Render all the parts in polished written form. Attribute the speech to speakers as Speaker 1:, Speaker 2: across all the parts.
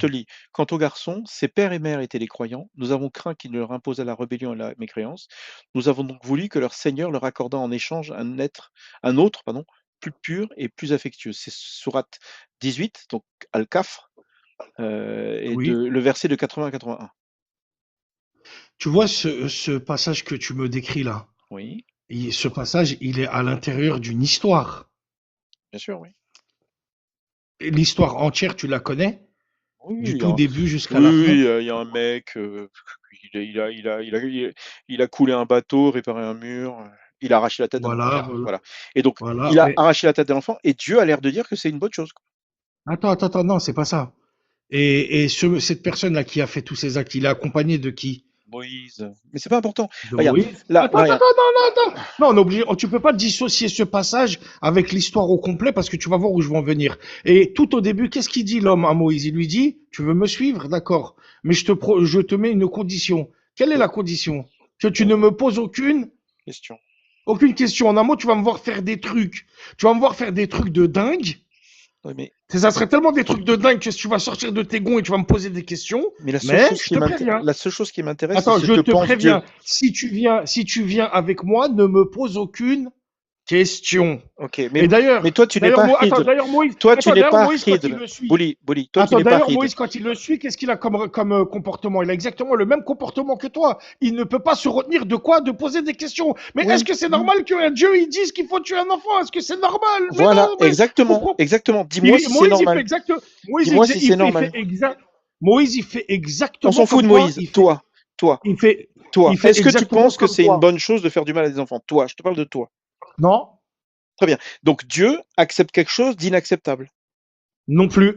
Speaker 1: te lis. Quant aux garçons, ses pères et mères étaient les croyants. Nous avons craint qu'ils ne leur imposent la rébellion et la mécréance. Nous avons donc voulu que leur Seigneur leur accordât en échange un autre, pardon, plus pur et plus affectueux. C'est sourate 18, donc Al-Kafr, et
Speaker 2: Oui.
Speaker 1: le verset de 80 à 81.
Speaker 2: Tu vois ce passage que tu me décris là.
Speaker 1: Oui,
Speaker 2: Ce passage, il est à l'intérieur d'une histoire.
Speaker 1: bien sûr, oui.
Speaker 2: Et l'histoire entière, tu la connais?
Speaker 1: Oui,
Speaker 2: Du
Speaker 1: il y
Speaker 2: tout
Speaker 1: a,
Speaker 2: début jusqu'à
Speaker 1: oui,
Speaker 2: la
Speaker 1: oui,
Speaker 2: fin?
Speaker 1: il y a un mec, il a coulé un bateau, réparé un mur, il a arraché la tête d'un enfant.
Speaker 2: Voilà, voilà,
Speaker 1: Voilà. Et donc,
Speaker 2: voilà.
Speaker 1: il a
Speaker 2: Mais
Speaker 1: arraché la tête de l'enfant, et Dieu a l'air de dire que c'est une bonne chose, quoi.
Speaker 2: attends, non, c'est pas ça. Et cette personne-là qui a fait tous ces actes, il est accompagné de qui?
Speaker 1: Moïse. Mais c'est pas important.
Speaker 2: De
Speaker 1: Regarde,
Speaker 2: Moïse?
Speaker 1: là,
Speaker 2: Attends,
Speaker 1: regarde.
Speaker 2: non, attends. Non, on est obligé, tu peux pas dissocier ce passage avec l'histoire au complet parce que tu vas voir où je vais en venir. Et tout au début, qu'est-ce qu'il dit l'homme à Moïse? Il lui dit, tu veux me suivre? D'accord. Mais je te mets une condition. Quelle est
Speaker 1: Oui,
Speaker 2: la condition? Que tu
Speaker 1: oui,
Speaker 2: ne me poses
Speaker 1: question.
Speaker 2: aucune question. En un mot, tu vas me voir faire des trucs. Tu vas me voir faire des trucs de dingue.
Speaker 1: Oui,
Speaker 2: Ça serait tellement des trucs de dingue que tu vas sortir de tes gonds et tu vas me poser des questions.
Speaker 1: mais
Speaker 2: Mais je te préviens.
Speaker 1: la seule chose qui m'intéresse, c'est
Speaker 2: Attends,
Speaker 1: ce
Speaker 2: je
Speaker 1: que
Speaker 2: te
Speaker 1: pense Dieu.
Speaker 2: préviens. Si tu viens avec moi, ne me pose aucune question.
Speaker 1: Ok,
Speaker 2: Et
Speaker 1: mais toi, tu n'es pas
Speaker 2: Attends,
Speaker 1: Khidr.
Speaker 2: d'ailleurs, Moïse,
Speaker 1: Toi, tu n'es pas
Speaker 2: quand il
Speaker 1: Khidr.
Speaker 2: le suit,
Speaker 1: Bouli, toi, tu
Speaker 2: attends,
Speaker 1: n'es pas
Speaker 2: d'ailleurs,
Speaker 1: Khidr.
Speaker 2: Moïse, quand il le suit, qu'est-ce qu'il a comme comportement? Il a exactement le même comportement que toi. Il ne peut pas se retenir de quoi? De poser des questions. Mais est-ce
Speaker 1: Oui,
Speaker 2: que c'est normal qu'un Dieu, il dise qu'il faut tuer un enfant? Est-ce que c'est normal? Mais
Speaker 1: voilà,
Speaker 2: non, mais je
Speaker 1: exactement,
Speaker 2: comprends.
Speaker 1: exactement. Dis-moi si c'est
Speaker 2: Moïse, il fait
Speaker 1: normal.
Speaker 2: exact,
Speaker 1: Dis-moi si c'est normal.
Speaker 2: Moïse, il fait
Speaker 1: On
Speaker 2: exactement
Speaker 1: s'en fout
Speaker 2: comme
Speaker 1: de
Speaker 2: toi.
Speaker 1: Moïse. Toi,
Speaker 2: Il fait,
Speaker 1: toi.
Speaker 2: il fait
Speaker 1: Est-ce que tu
Speaker 2: exactement
Speaker 1: penses que
Speaker 2: comme
Speaker 1: c'est une
Speaker 2: toi.
Speaker 1: bonne chose de faire du mal à des enfants? Toi, je te parle de toi.
Speaker 2: Non,
Speaker 1: Très bien. Donc Dieu accepte quelque chose d'inacceptable.
Speaker 2: non plus.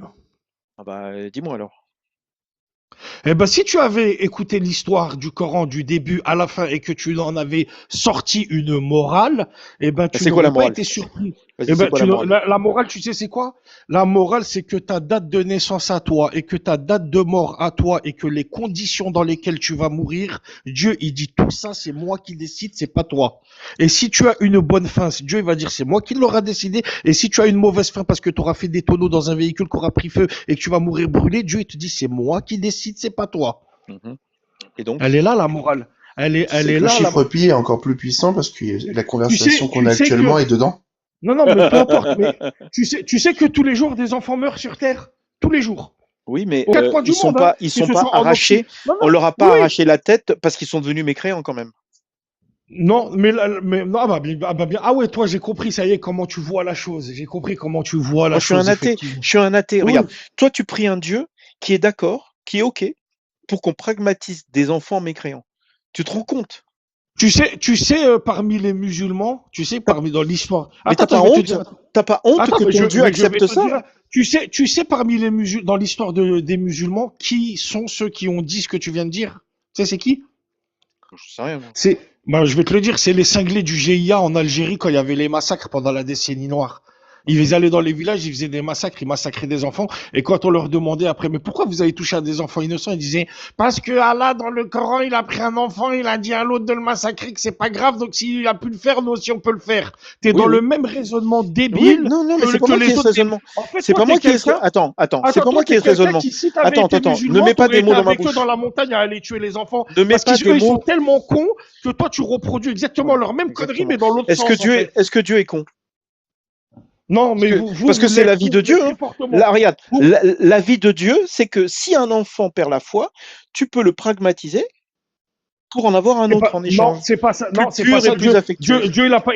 Speaker 1: Ah bah, dis-moi alors.
Speaker 2: Eh ben, si tu avais écouté l'histoire du Coran du début à la fin et que tu en avais sorti une morale, eh ben,
Speaker 1: Bah,
Speaker 2: tu
Speaker 1: c'est quoi la
Speaker 2: n'aurais pas
Speaker 1: morale?
Speaker 2: été surpris.
Speaker 1: Vas-y,
Speaker 2: Eh
Speaker 1: c'est
Speaker 2: ben,
Speaker 1: quoi la morale?
Speaker 2: la morale, tu sais, c'est quoi? La morale, c'est que ta date de naissance à toi et que ta date de mort à toi et que les conditions dans lesquelles tu vas mourir, Dieu, il dit tout ça, c'est moi qui décide, c'est pas toi. Et si tu as une bonne fin, Dieu, il va dire, c'est moi qui l'aurai décidé. Et si tu as une mauvaise fin parce que tu auras fait des tonneaux dans un véhicule qui aura pris feu et que tu vas mourir brûlé, Dieu, il te dit, c'est moi qui décide, c'est pas toi.
Speaker 1: Mhm. Et donc?
Speaker 2: Elle est là, la morale. Elle
Speaker 3: C'est
Speaker 2: est
Speaker 3: que le
Speaker 2: là,
Speaker 3: chiffre pi est encore plus puissant parce que la conversation qu'on
Speaker 2: tu
Speaker 3: a
Speaker 2: sais
Speaker 3: actuellement
Speaker 2: que,
Speaker 3: est dedans.
Speaker 2: non, non, mais peu importe, mais tu sais que tous les jours, des enfants meurent sur Terre. Tous les jours.
Speaker 1: Oui, mais
Speaker 2: Aux quatre coins du monde, hein.
Speaker 1: ils
Speaker 2: Que
Speaker 1: sont
Speaker 2: ce
Speaker 1: pas
Speaker 2: soit en
Speaker 1: arrachés.
Speaker 2: Occident. Non,
Speaker 1: On
Speaker 2: non,
Speaker 1: leur a pas
Speaker 2: oui.
Speaker 1: arraché la tête parce qu'ils sont devenus mécréants quand même.
Speaker 2: Non, non, ah ouais, toi, j'ai compris, ça y est, comment tu vois la chose. J'ai compris comment tu vois
Speaker 1: Moi,
Speaker 2: la
Speaker 1: je suis un
Speaker 2: chose,
Speaker 1: athée.
Speaker 2: effectivement.
Speaker 1: Je suis un athée.
Speaker 2: Oui.
Speaker 1: Regarde, toi, tu pries un Dieu qui est d'accord, qui est OK pour qu'on pragmatise des enfants mécréants. Tu te rends compte?
Speaker 2: Tu sais, parmi les musulmans, tu sais,
Speaker 1: T'as-
Speaker 2: dans l'histoire.
Speaker 1: Mais t'as
Speaker 2: Attends,
Speaker 1: pas
Speaker 2: je vais te
Speaker 1: honte?
Speaker 2: dire.
Speaker 1: T'as pas honte
Speaker 2: Attends,
Speaker 1: que ton Dieu
Speaker 2: mais je vais
Speaker 1: accepte
Speaker 2: te
Speaker 1: ça?
Speaker 2: dire, tu sais parmi les dans l'histoire des musulmans, qui sont ceux qui ont dit ce que tu viens de dire? Tu sais, c'est qui?
Speaker 1: Je sais rien, moi.
Speaker 2: C'est, je vais te le dire, c'est les cinglés du GIA en Algérie quand il y avait les massacres pendant la décennie noire.
Speaker 1: Mhm.
Speaker 2: Ils allaient dans les villages, ils faisaient des massacres, ils massacraient des enfants. Et quand on leur demandait après, mais pourquoi vous avez touché à des enfants innocents, ils disaient, parce que Allah, dans le Coran, il a pris un enfant, il a dit à l'autre de le massacrer, que c'est pas grave, donc s'il a pu le faire, nous aussi on peut le faire. T'es
Speaker 1: Oui,
Speaker 2: dans le
Speaker 1: oui.
Speaker 2: même raisonnement
Speaker 1: Oui,
Speaker 2: débile
Speaker 1: non, mais c'est pas
Speaker 2: que
Speaker 1: moi qui ai
Speaker 2: les
Speaker 1: ce
Speaker 2: autres.
Speaker 1: raisonnement.
Speaker 2: En fait,
Speaker 1: C'est
Speaker 2: toi,
Speaker 1: pas
Speaker 2: t'es
Speaker 1: moi qui ai ce...
Speaker 2: quelqu'un.
Speaker 1: Attends, c'est
Speaker 2: Attends,
Speaker 1: pas moi
Speaker 2: toi,
Speaker 1: qui ai
Speaker 2: t'es
Speaker 1: ce
Speaker 2: quelqu'un
Speaker 1: raisonnement.
Speaker 2: qui, si t'avais été
Speaker 1: Ne
Speaker 2: musulman,
Speaker 1: mets pas
Speaker 2: t'aurais
Speaker 1: des
Speaker 2: été
Speaker 1: mots dans ma
Speaker 2: avec eux dans
Speaker 1: bouche.
Speaker 2: la montagne à aller tuer les enfants.
Speaker 1: Ne mets
Speaker 2: Parce
Speaker 1: pas des
Speaker 2: qu'eux, ils sont
Speaker 1: mots.
Speaker 2: tellement cons que toi, tu reproduis exactement
Speaker 1: Voilà,
Speaker 2: leur même connerie,
Speaker 1: exactement.
Speaker 2: mais dans l'autre sens, en fait.
Speaker 1: Est-ce que Dieu est con?
Speaker 2: Non, mais
Speaker 1: Parce que
Speaker 2: vous
Speaker 1: c'est la
Speaker 2: l'êtes,
Speaker 1: vie de
Speaker 2: vous l'êtes
Speaker 1: Dieu,
Speaker 2: très
Speaker 1: hein.
Speaker 2: fortement.
Speaker 1: Là, regarde,
Speaker 2: Vous,
Speaker 1: la vie de Dieu, c'est que si un enfant perd la foi, tu peux le pragmatiser pour en avoir un
Speaker 2: c'est
Speaker 1: autre
Speaker 2: pas,
Speaker 1: en
Speaker 2: non,
Speaker 1: échange,
Speaker 2: c'est pas ça,
Speaker 1: plus
Speaker 2: non, c'est pas
Speaker 1: pur et
Speaker 2: ça,
Speaker 1: plus affectueux.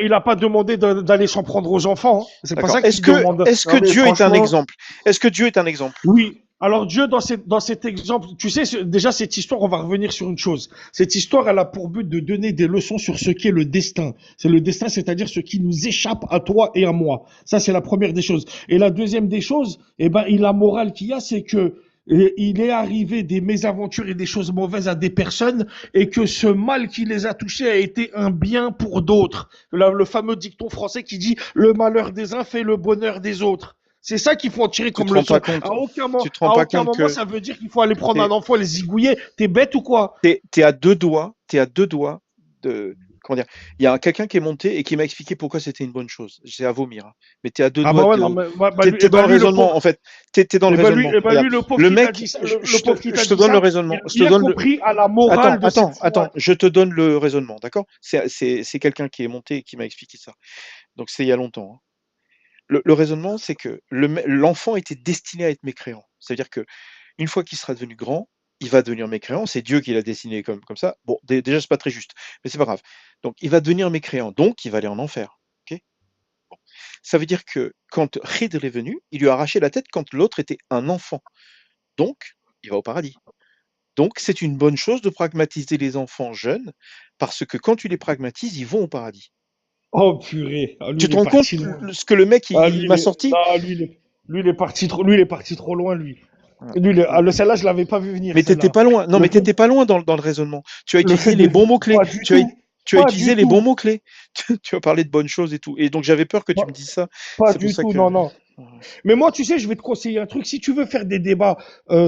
Speaker 2: Il a pas demandé d'aller s'en prendre aux enfants, hein. C'est pas
Speaker 1: D'accord.
Speaker 2: ça qu'il demande.
Speaker 1: Est-ce que
Speaker 3: Non mais
Speaker 1: Dieu est un
Speaker 3: franchement,
Speaker 1: exemple? Est-ce que Dieu est un exemple?
Speaker 2: Oui. Alors Dieu, dans cet exemple, tu sais, déjà cette histoire, on va revenir sur une chose. Cette histoire, elle a pour but de donner des leçons sur ce qu'est le destin. C'est le destin, c'est-à-dire ce qui nous échappe à toi et à moi. Ça, c'est la première des choses. Et la deuxième des choses, eh ben, la morale qu'il y a, c'est que il est arrivé des mésaventures et des choses mauvaises à des personnes et que ce mal qui les a touchés a été un bien pour d'autres. Le fameux dicton français qui dit le malheur des uns fait le bonheur des autres. C'est ça qu'il faut en tirer
Speaker 1: Tu te
Speaker 2: comme
Speaker 1: rends pas
Speaker 2: leçon.
Speaker 1: compte? Tu te rends
Speaker 2: À
Speaker 1: pas
Speaker 2: aucun
Speaker 1: compte
Speaker 2: moment,
Speaker 1: que
Speaker 2: ça veut dire qu'il faut aller prendre un
Speaker 1: t'es,
Speaker 2: enfant et le zigouiller. T'es bête ou quoi?
Speaker 1: t'es à deux doigts comment dire? Il y a quelqu'un qui est monté et qui m'a expliqué pourquoi c'était une bonne chose. C'est à vomir, hein. Mais tu es à 2
Speaker 2: Ah
Speaker 1: doigts
Speaker 2: bah ouais, non,
Speaker 1: de
Speaker 2: mais
Speaker 1: tu es dans le
Speaker 2: lui, le
Speaker 1: raisonnement,
Speaker 2: pauvre,
Speaker 1: en fait. Tu es dans le raisonnement. Regarde,
Speaker 2: lui, le pauvre
Speaker 1: le
Speaker 2: qui t'a
Speaker 1: mec,
Speaker 2: dit ça,
Speaker 1: je te
Speaker 2: pauvre qui t'a
Speaker 1: je te
Speaker 2: dit
Speaker 1: donne le
Speaker 2: ça,
Speaker 1: raisonnement. Je te
Speaker 2: il a
Speaker 1: donne le
Speaker 2: compris à la morale de cette
Speaker 1: attends,
Speaker 2: sourate.
Speaker 1: je te donne le raisonnement, d'accord? C'est quelqu'un qui est monté et qui m'a expliqué ça. Donc c'est il y a longtemps, hein. Le raisonnement, c'est que l'enfant était destiné à être mécréant. C'est-à-dire que une fois qu'il sera devenu grand, il va devenir mécréant. C'est Dieu qui l'a dessiné comme ça. Bon, déjà, c'est pas très juste, mais c'est pas grave. Donc, il va devenir mécréant. Donc, il va aller en enfer. Ok. Bon. Ça veut dire que quand Khidr est venu, il lui a arraché la tête quand l'autre était un enfant. Donc, il va au paradis. Donc, c'est une bonne chose de pragmatiser les enfants jeunes, parce que quand tu les pragmatises, ils vont au paradis.
Speaker 2: Oh purée, ah, lui
Speaker 1: Tu
Speaker 2: il
Speaker 1: te
Speaker 2: est
Speaker 1: rends compte
Speaker 2: parti loin.
Speaker 1: ce que le mec
Speaker 2: Ah
Speaker 1: il
Speaker 2: lui il
Speaker 1: m'a
Speaker 2: est,
Speaker 1: sorti?
Speaker 2: non, lui il est parti trop, lui il est parti trop loin lui.
Speaker 1: Voilà.
Speaker 2: Lui, celle-là je l'avais pas vu venir
Speaker 1: Mais t'étais
Speaker 2: celle-là.
Speaker 1: pas loin. Non,
Speaker 2: Le
Speaker 1: mais
Speaker 2: fait,
Speaker 1: t'étais pas loin dans le raisonnement. Tu as
Speaker 2: le
Speaker 1: utilisé
Speaker 2: fait
Speaker 1: les
Speaker 2: de,
Speaker 1: bons mots-clés.
Speaker 2: pas du tout,
Speaker 1: Tu as
Speaker 2: pas
Speaker 1: utilisé
Speaker 2: du
Speaker 1: les bons
Speaker 2: tout,
Speaker 1: mots-clés. Tu as parlé de bonnes choses et tout. Et donc j'avais peur que tu me
Speaker 2: pas,
Speaker 1: dises ça.
Speaker 2: pas
Speaker 1: C'est pour
Speaker 2: du
Speaker 1: ça
Speaker 2: tout,
Speaker 1: que.
Speaker 2: non non. Mais moi, tu sais, je vais te conseiller un truc. Si tu veux faire des débats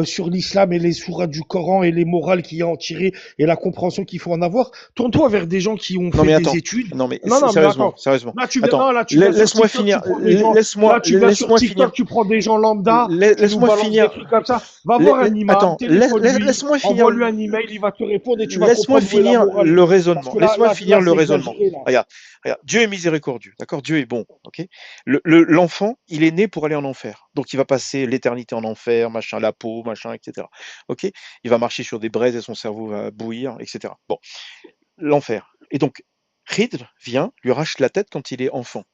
Speaker 2: sur l'islam et les sourates du Coran et les morales qu'il y a à en tirer et la compréhension qu'il faut en avoir, tourne-toi vers des gens qui ont
Speaker 1: Non
Speaker 2: fait
Speaker 1: mais
Speaker 2: des
Speaker 1: attends.
Speaker 2: études.
Speaker 1: Non mais
Speaker 2: Non, non, mais
Speaker 1: sérieusement,
Speaker 2: attends.
Speaker 1: sérieusement.
Speaker 2: Là, tu viens,
Speaker 1: Attends.
Speaker 2: non, là, tu vas sur
Speaker 1: Laisse-moi
Speaker 2: TikTok, tu
Speaker 1: finir.
Speaker 2: prends des gens. Là, tu vas sur
Speaker 1: Laisse-moi finir.
Speaker 2: TikTok, tu prends des gens lambda qui nous
Speaker 1: Laisse-moi
Speaker 2: balancent des
Speaker 1: finir.
Speaker 2: trucs comme ça. Va voir un imam,
Speaker 1: Attends.
Speaker 2: téléphone-lui,
Speaker 1: Laisse-moi finir.
Speaker 2: envoie-lui un email, il va te répondre et tu vas
Speaker 1: Laisse-moi
Speaker 2: comprendre où est la
Speaker 1: finir
Speaker 2: morale.
Speaker 1: le
Speaker 2: Parce
Speaker 1: raisonnement.
Speaker 2: que là,
Speaker 1: Laisse-moi finir le
Speaker 2: c'est
Speaker 1: raisonnement.
Speaker 2: exagéré, là.
Speaker 1: Regarde, regarde. Dieu est miséricordieux, d'accord? Dieu est bon, ok? L'enfant, il est né pour aller en enfer. Donc il va passer l'éternité en enfer, machin, la peau, machin, etc. Ok? Il va marcher sur des braises et son cerveau va bouillir, etc. Bon, l'enfer. Et donc, Khidr vient, lui arrache la tête quand il est enfant.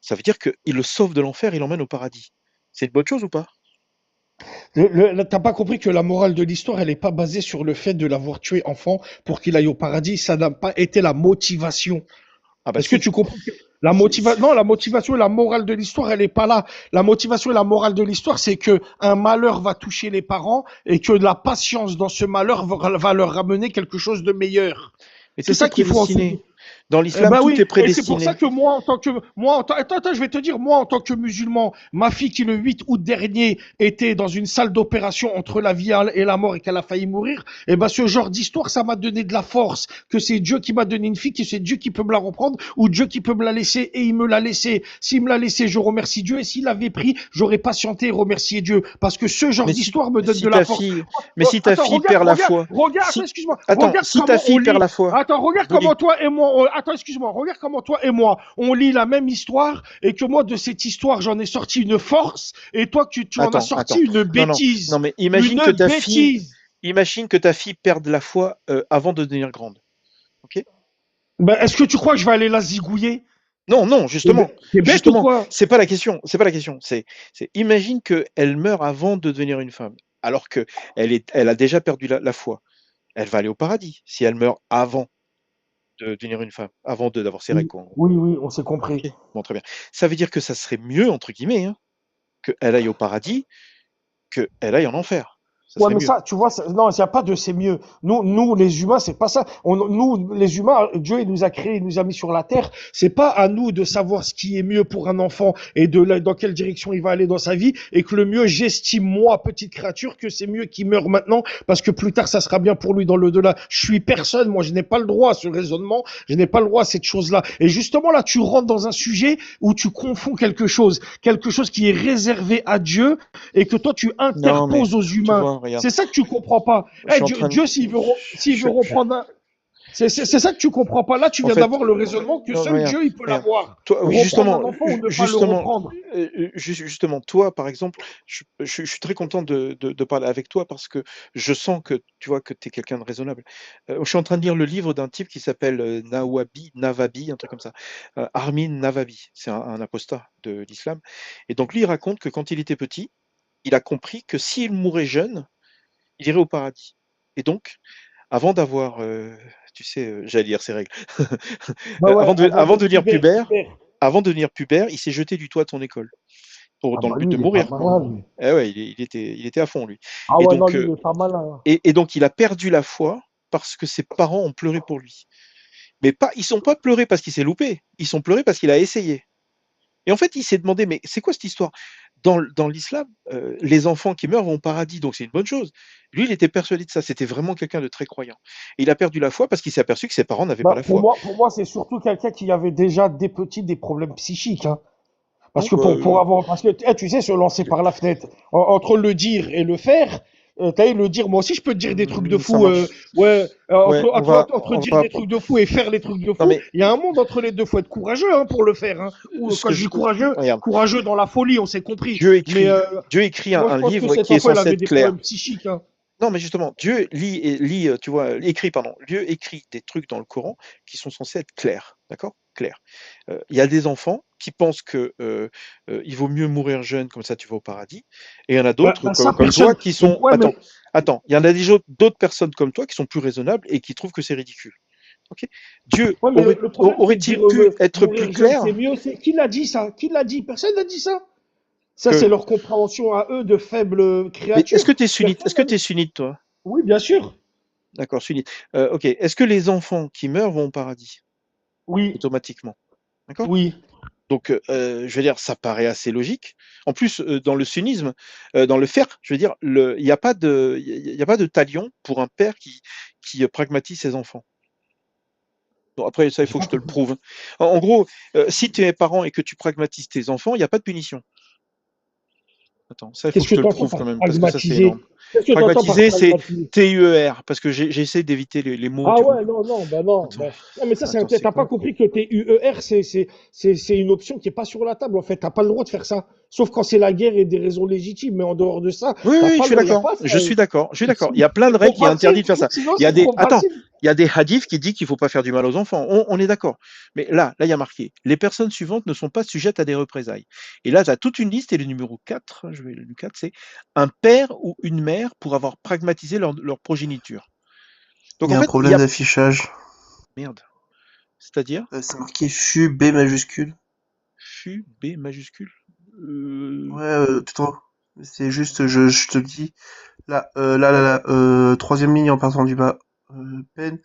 Speaker 1: Ça veut dire qu'il le sauve de l'enfer, il l'emmène au paradis. C'est une bonne chose ou pas?
Speaker 2: T'as pas compris que la morale de l'histoire, elle est pas basée sur le fait de l'avoir tué enfant pour qu'il aille au paradis. Ça n'a pas été la motivation.
Speaker 1: Ah bah
Speaker 2: Est-ce que
Speaker 1: si.
Speaker 2: tu comprends que
Speaker 1: Si.
Speaker 2: non, la motivation et la morale de l'histoire, elle est pas là. La motivation et la morale de l'histoire, c'est que un malheur va toucher les parents et que la patience dans ce malheur va leur ramener quelque chose de meilleur.
Speaker 1: Mais
Speaker 2: C'est
Speaker 1: tout est
Speaker 2: ça qu'il faut en se dire.
Speaker 1: prédestiné. Dans
Speaker 2: Eh
Speaker 1: l'islam,
Speaker 2: ben
Speaker 1: tout
Speaker 2: oui,
Speaker 1: est
Speaker 2: et c'est pour ça
Speaker 1: prédestiné.
Speaker 2: que attends, je vais te dire, moi, en tant que musulman, ma fille qui le 8 août dernier était dans une salle d'opération entre la vie et la mort et qu'elle a failli mourir, eh ben, ce genre d'histoire, ça m'a donné de la force, que c'est Dieu qui m'a donné une fille, que c'est Dieu qui peut me la reprendre, ou Dieu qui peut me la laisser, et il me l'a laissé. S'il me l'a laissé, je remercie Dieu, et s'il l'avait pris, j'aurais patienté et remercié Dieu, parce que ce genre
Speaker 1: Mais si,
Speaker 2: d'histoire me donne
Speaker 1: si
Speaker 2: de la
Speaker 1: ta
Speaker 2: force.
Speaker 1: fille, mais
Speaker 2: Oh,
Speaker 1: si ta
Speaker 2: attends,
Speaker 1: fille perd la foi,
Speaker 2: attends,
Speaker 1: si,
Speaker 2: excuse-moi,
Speaker 1: attends,
Speaker 2: regarde
Speaker 1: si ta
Speaker 2: comment on
Speaker 1: fille perd
Speaker 2: lit.
Speaker 1: la foi,
Speaker 2: Attends, regarde
Speaker 1: je vous
Speaker 2: comment
Speaker 1: dis,
Speaker 2: toi et moi, attends, excuse-moi, regarde comment toi et moi, on lit la même histoire et que moi, de cette histoire, j'en ai sorti une force et toi, tu en as sorti
Speaker 1: attends,
Speaker 2: une
Speaker 1: non,
Speaker 2: bêtise.
Speaker 1: mais
Speaker 2: Une bêtise.
Speaker 1: imagine que ta fille perde la foi avant de devenir grande, ok?
Speaker 2: Ben, est-ce que tu crois que je vais aller la zigouiller?
Speaker 1: Non, non,
Speaker 2: T'es bête ou quoi?
Speaker 1: c'est pas la question, c'est pas la question, imagine que elle meurt avant de devenir une femme, alors que elle a déjà perdu la foi, elle va aller au paradis si elle meurt avant de devenir une femme, avant d'avoir ses règles,
Speaker 2: Oui,
Speaker 1: quoi, en gros.
Speaker 2: oui, oui, on s'est compris.
Speaker 1: Ok, bon, très bien. Ça veut dire que ça serait mieux, entre guillemets, hein, qu'elle aille au paradis, qu'elle aille en enfer. Ça
Speaker 2: Ouais,
Speaker 1: serait
Speaker 2: mais
Speaker 1: mieux.
Speaker 2: ça, tu vois, non, il n'y a pas de c'est mieux. Nous, les humains, c'est pas ça. Nous, les humains, Dieu, il nous a créés, il nous a mis sur la terre. C'est pas à nous de savoir ce qui est mieux pour un enfant et dans quelle direction il va aller dans sa vie. Et que le mieux, j'estime, moi, petite créature, que c'est mieux qu'il meure maintenant parce que plus tard, ça sera bien pour lui dans le-delà. Je suis personne, moi, je n'ai pas le droit à ce raisonnement. Je n'ai pas le droit à cette chose-là. Et justement, là, tu rentres dans un sujet où tu confonds quelque chose qui est réservé à Dieu et que toi, tu
Speaker 1: Non, mais
Speaker 2: interposes aux
Speaker 1: tu
Speaker 2: humains.
Speaker 1: vois, regarde,
Speaker 2: C'est ça que tu comprends pas.
Speaker 1: je suis en train de...
Speaker 2: Dieu, s'il veut reprendre c'est ça que tu comprends pas. Là, tu
Speaker 1: En
Speaker 2: viens
Speaker 1: fait,
Speaker 2: d'avoir le raisonnement que
Speaker 1: non,
Speaker 2: seul
Speaker 1: regarde,
Speaker 2: Dieu, il peut
Speaker 1: regarde.
Speaker 2: l'avoir.
Speaker 1: Toi, oui,
Speaker 2: Reprendre un enfant ou ne pas le
Speaker 1: justement,
Speaker 2: reprendre.
Speaker 1: justement, toi, par exemple, je suis très content de parler avec toi parce que je sens que tu vois que tu es quelqu'un de raisonnable. Je suis en train de lire le livre d'un type qui s'appelle Navabi, un truc comme ça. Armin Navabi, c'est un apostat de l'islam. Et donc lui, il raconte que quand il était petit, il a compris que s'il mourait jeune, il irait au paradis. Et donc, avant d'avoir, tu sais, j'allais lire ses règles.
Speaker 2: Bah ouais, avant
Speaker 1: Avant de
Speaker 2: d'être
Speaker 1: devenir
Speaker 2: pubère,
Speaker 1: pubère,
Speaker 2: pubère.
Speaker 1: il s'est jeté du toit de son école,
Speaker 2: Ah
Speaker 1: dans le
Speaker 2: bah
Speaker 1: but
Speaker 2: lui,
Speaker 1: de
Speaker 2: il est pas
Speaker 1: mourir, quoi, en
Speaker 2: malin,
Speaker 1: gros.
Speaker 2: lui.
Speaker 1: Eh ouais, il était à fond, lui.
Speaker 2: Ah
Speaker 1: Et
Speaker 2: ouais, non,
Speaker 1: donc,
Speaker 2: lui, il est pas malin.
Speaker 1: et donc, il a perdu la foi parce que ses parents ont pleuré pour lui. Mais pas, ils sont pas pleurés parce qu'il s'est loupé, ils sont pleurés parce qu'il a essayé. Et en fait, il s'est demandé, mais c'est quoi cette histoire? dans l'islam, les enfants qui meurent vont au paradis, donc c'est une bonne chose. Lui, il était persuadé de ça, c'était vraiment quelqu'un de très croyant. Et il a perdu la foi parce qu'il s'est aperçu que ses parents n'avaient pas
Speaker 2: Bah,
Speaker 1: la foi.
Speaker 2: pour moi, c'est surtout quelqu'un qui avait déjà des problèmes psychiques, hein. Parce
Speaker 1: Non,
Speaker 2: que
Speaker 1: bah,
Speaker 2: pour avoir, parce que tu sais, se lancer par la fenêtre, entre le dire et le faire, t'as vu, le dire, moi aussi je peux te dire des trucs de
Speaker 1: ça
Speaker 2: fou,
Speaker 1: marche.
Speaker 2: ouais,
Speaker 1: Ouais,
Speaker 2: entre dire des trucs de fou et faire les trucs de
Speaker 1: non
Speaker 2: fou,
Speaker 1: mais
Speaker 2: il y a un monde entre les deux, faut être courageux, hein, pour le faire, hein. Ou
Speaker 1: ce
Speaker 2: quand
Speaker 1: que
Speaker 2: je
Speaker 1: je
Speaker 2: dis courageux,
Speaker 1: regarde,
Speaker 2: courageux dans la folie, on s'est compris.
Speaker 1: Dieu
Speaker 2: Mais
Speaker 1: écrit Dieu écrit
Speaker 2: moi je
Speaker 1: un
Speaker 2: pense que
Speaker 1: livre
Speaker 2: cet
Speaker 1: qui est
Speaker 2: enfant, il
Speaker 1: censé
Speaker 2: avait
Speaker 1: être
Speaker 2: des
Speaker 1: clair.
Speaker 2: problèmes psychiques, hein.
Speaker 1: Non, mais justement, Dieu tu vois, écrit, pardon, Dieu écrit des trucs dans le Coran qui sont censés être clairs, d'accord? Clairs. Il y a des enfants qui pensent que, il vaut mieux mourir jeune, comme ça tu vas au paradis, et il y en a d'autres
Speaker 2: Ça,
Speaker 1: comme toi
Speaker 2: personne,
Speaker 1: qui sont
Speaker 2: ouais, mais
Speaker 1: attends, il y en a d'autres personnes comme toi qui sont plus raisonnables et qui trouvent que c'est ridicule, OK? Dieu
Speaker 2: Ouais, mais le problème, c'est de
Speaker 1: aurait-il
Speaker 2: dire
Speaker 1: pu être plus
Speaker 2: mourir jeune, c'est
Speaker 1: clair
Speaker 2: mieux. Qui l'a dit ça? Qui l'a dit? Personne n'a dit ça. Ça, c'est
Speaker 1: que
Speaker 2: leur compréhension à eux de faibles
Speaker 1: mais est-ce
Speaker 2: créatures.
Speaker 1: que tu es sunnite?
Speaker 2: Personne
Speaker 1: Est-ce que
Speaker 2: n'a
Speaker 1: tu es
Speaker 2: dit.
Speaker 1: sunnite, toi?
Speaker 2: Oui, bien sûr.
Speaker 1: D'accord, sunnite. OK. Est-ce que les enfants qui meurent vont au paradis?
Speaker 2: Oui,
Speaker 1: Automatiquement? D'accord?
Speaker 2: oui.
Speaker 1: Donc, je veux dire, ça paraît assez logique. En plus, dans le sunnisme, dans le fiqh, je veux dire, il y a pas de talion pour un père qui pragmatise ses enfants. Bon, après ça, il
Speaker 2: J'ai
Speaker 1: faut que
Speaker 2: pas
Speaker 1: je te le
Speaker 2: compris.
Speaker 1: prouve. En gros, si tu es parent et que tu pragmatises tes enfants, il y a pas de punition. Attends, ça, il faut
Speaker 2: Qu'est-ce
Speaker 1: que je
Speaker 2: que
Speaker 1: te le
Speaker 2: tu entends
Speaker 1: prouve
Speaker 2: par
Speaker 1: quand même, parce que ça, c'est
Speaker 2: pragmatiser?
Speaker 1: énorme.
Speaker 2: Qu'est-ce que tu entends par
Speaker 1: Pragmatiser, c'est
Speaker 2: pragmatiser?
Speaker 1: TUER, parce que j'essaie d'éviter les mots,
Speaker 2: Ah
Speaker 1: tu vois?
Speaker 2: ouais, non, non, bah non.
Speaker 1: Attends,
Speaker 2: Bah, non, mais ça,
Speaker 1: attends, c'est
Speaker 2: t'as pas
Speaker 1: quoi?
Speaker 2: compris que TUER, c'est une option qui est pas sur la table, en fait. T'as pas le droit de faire ça. Sauf quand c'est la guerre et des raisons légitimes. Mais en dehors de ça,
Speaker 1: Oui,
Speaker 2: t'as
Speaker 1: oui, je
Speaker 2: pas
Speaker 1: suis
Speaker 2: le, y a
Speaker 1: d'accord.
Speaker 2: pas ça.
Speaker 1: Je suis d'accord. Je suis d'accord. Il y a plein de
Speaker 2: C'est
Speaker 1: règles
Speaker 2: trop
Speaker 1: qui interdisent de
Speaker 2: facile.
Speaker 1: faire ça.
Speaker 2: Sinon,
Speaker 1: Il y a
Speaker 2: c'est
Speaker 1: des,
Speaker 2: trop
Speaker 1: attends,
Speaker 2: facile.
Speaker 1: il y a des hadiths qui disent qu'il faut pas faire du mal aux enfants. On est d'accord. Mais là, il y a marqué, les personnes suivantes ne sont pas sujettes à des représailles. Et là, tu as toute une liste et le numéro 4, le 4, c'est un père ou une mère pour avoir pragmatisé leur progéniture.
Speaker 3: Il
Speaker 1: Donc
Speaker 3: y
Speaker 1: en
Speaker 3: a un
Speaker 1: fait, il y
Speaker 3: problème
Speaker 1: a,
Speaker 3: d'affichage.
Speaker 1: merde. C'est-à-dire,
Speaker 3: C'est marqué FU B majuscule.
Speaker 1: FU, B majuscule.
Speaker 3: Ouais, tout en haut. C'est juste, je te le dis. Troisième ligne en partant du bas. Peine.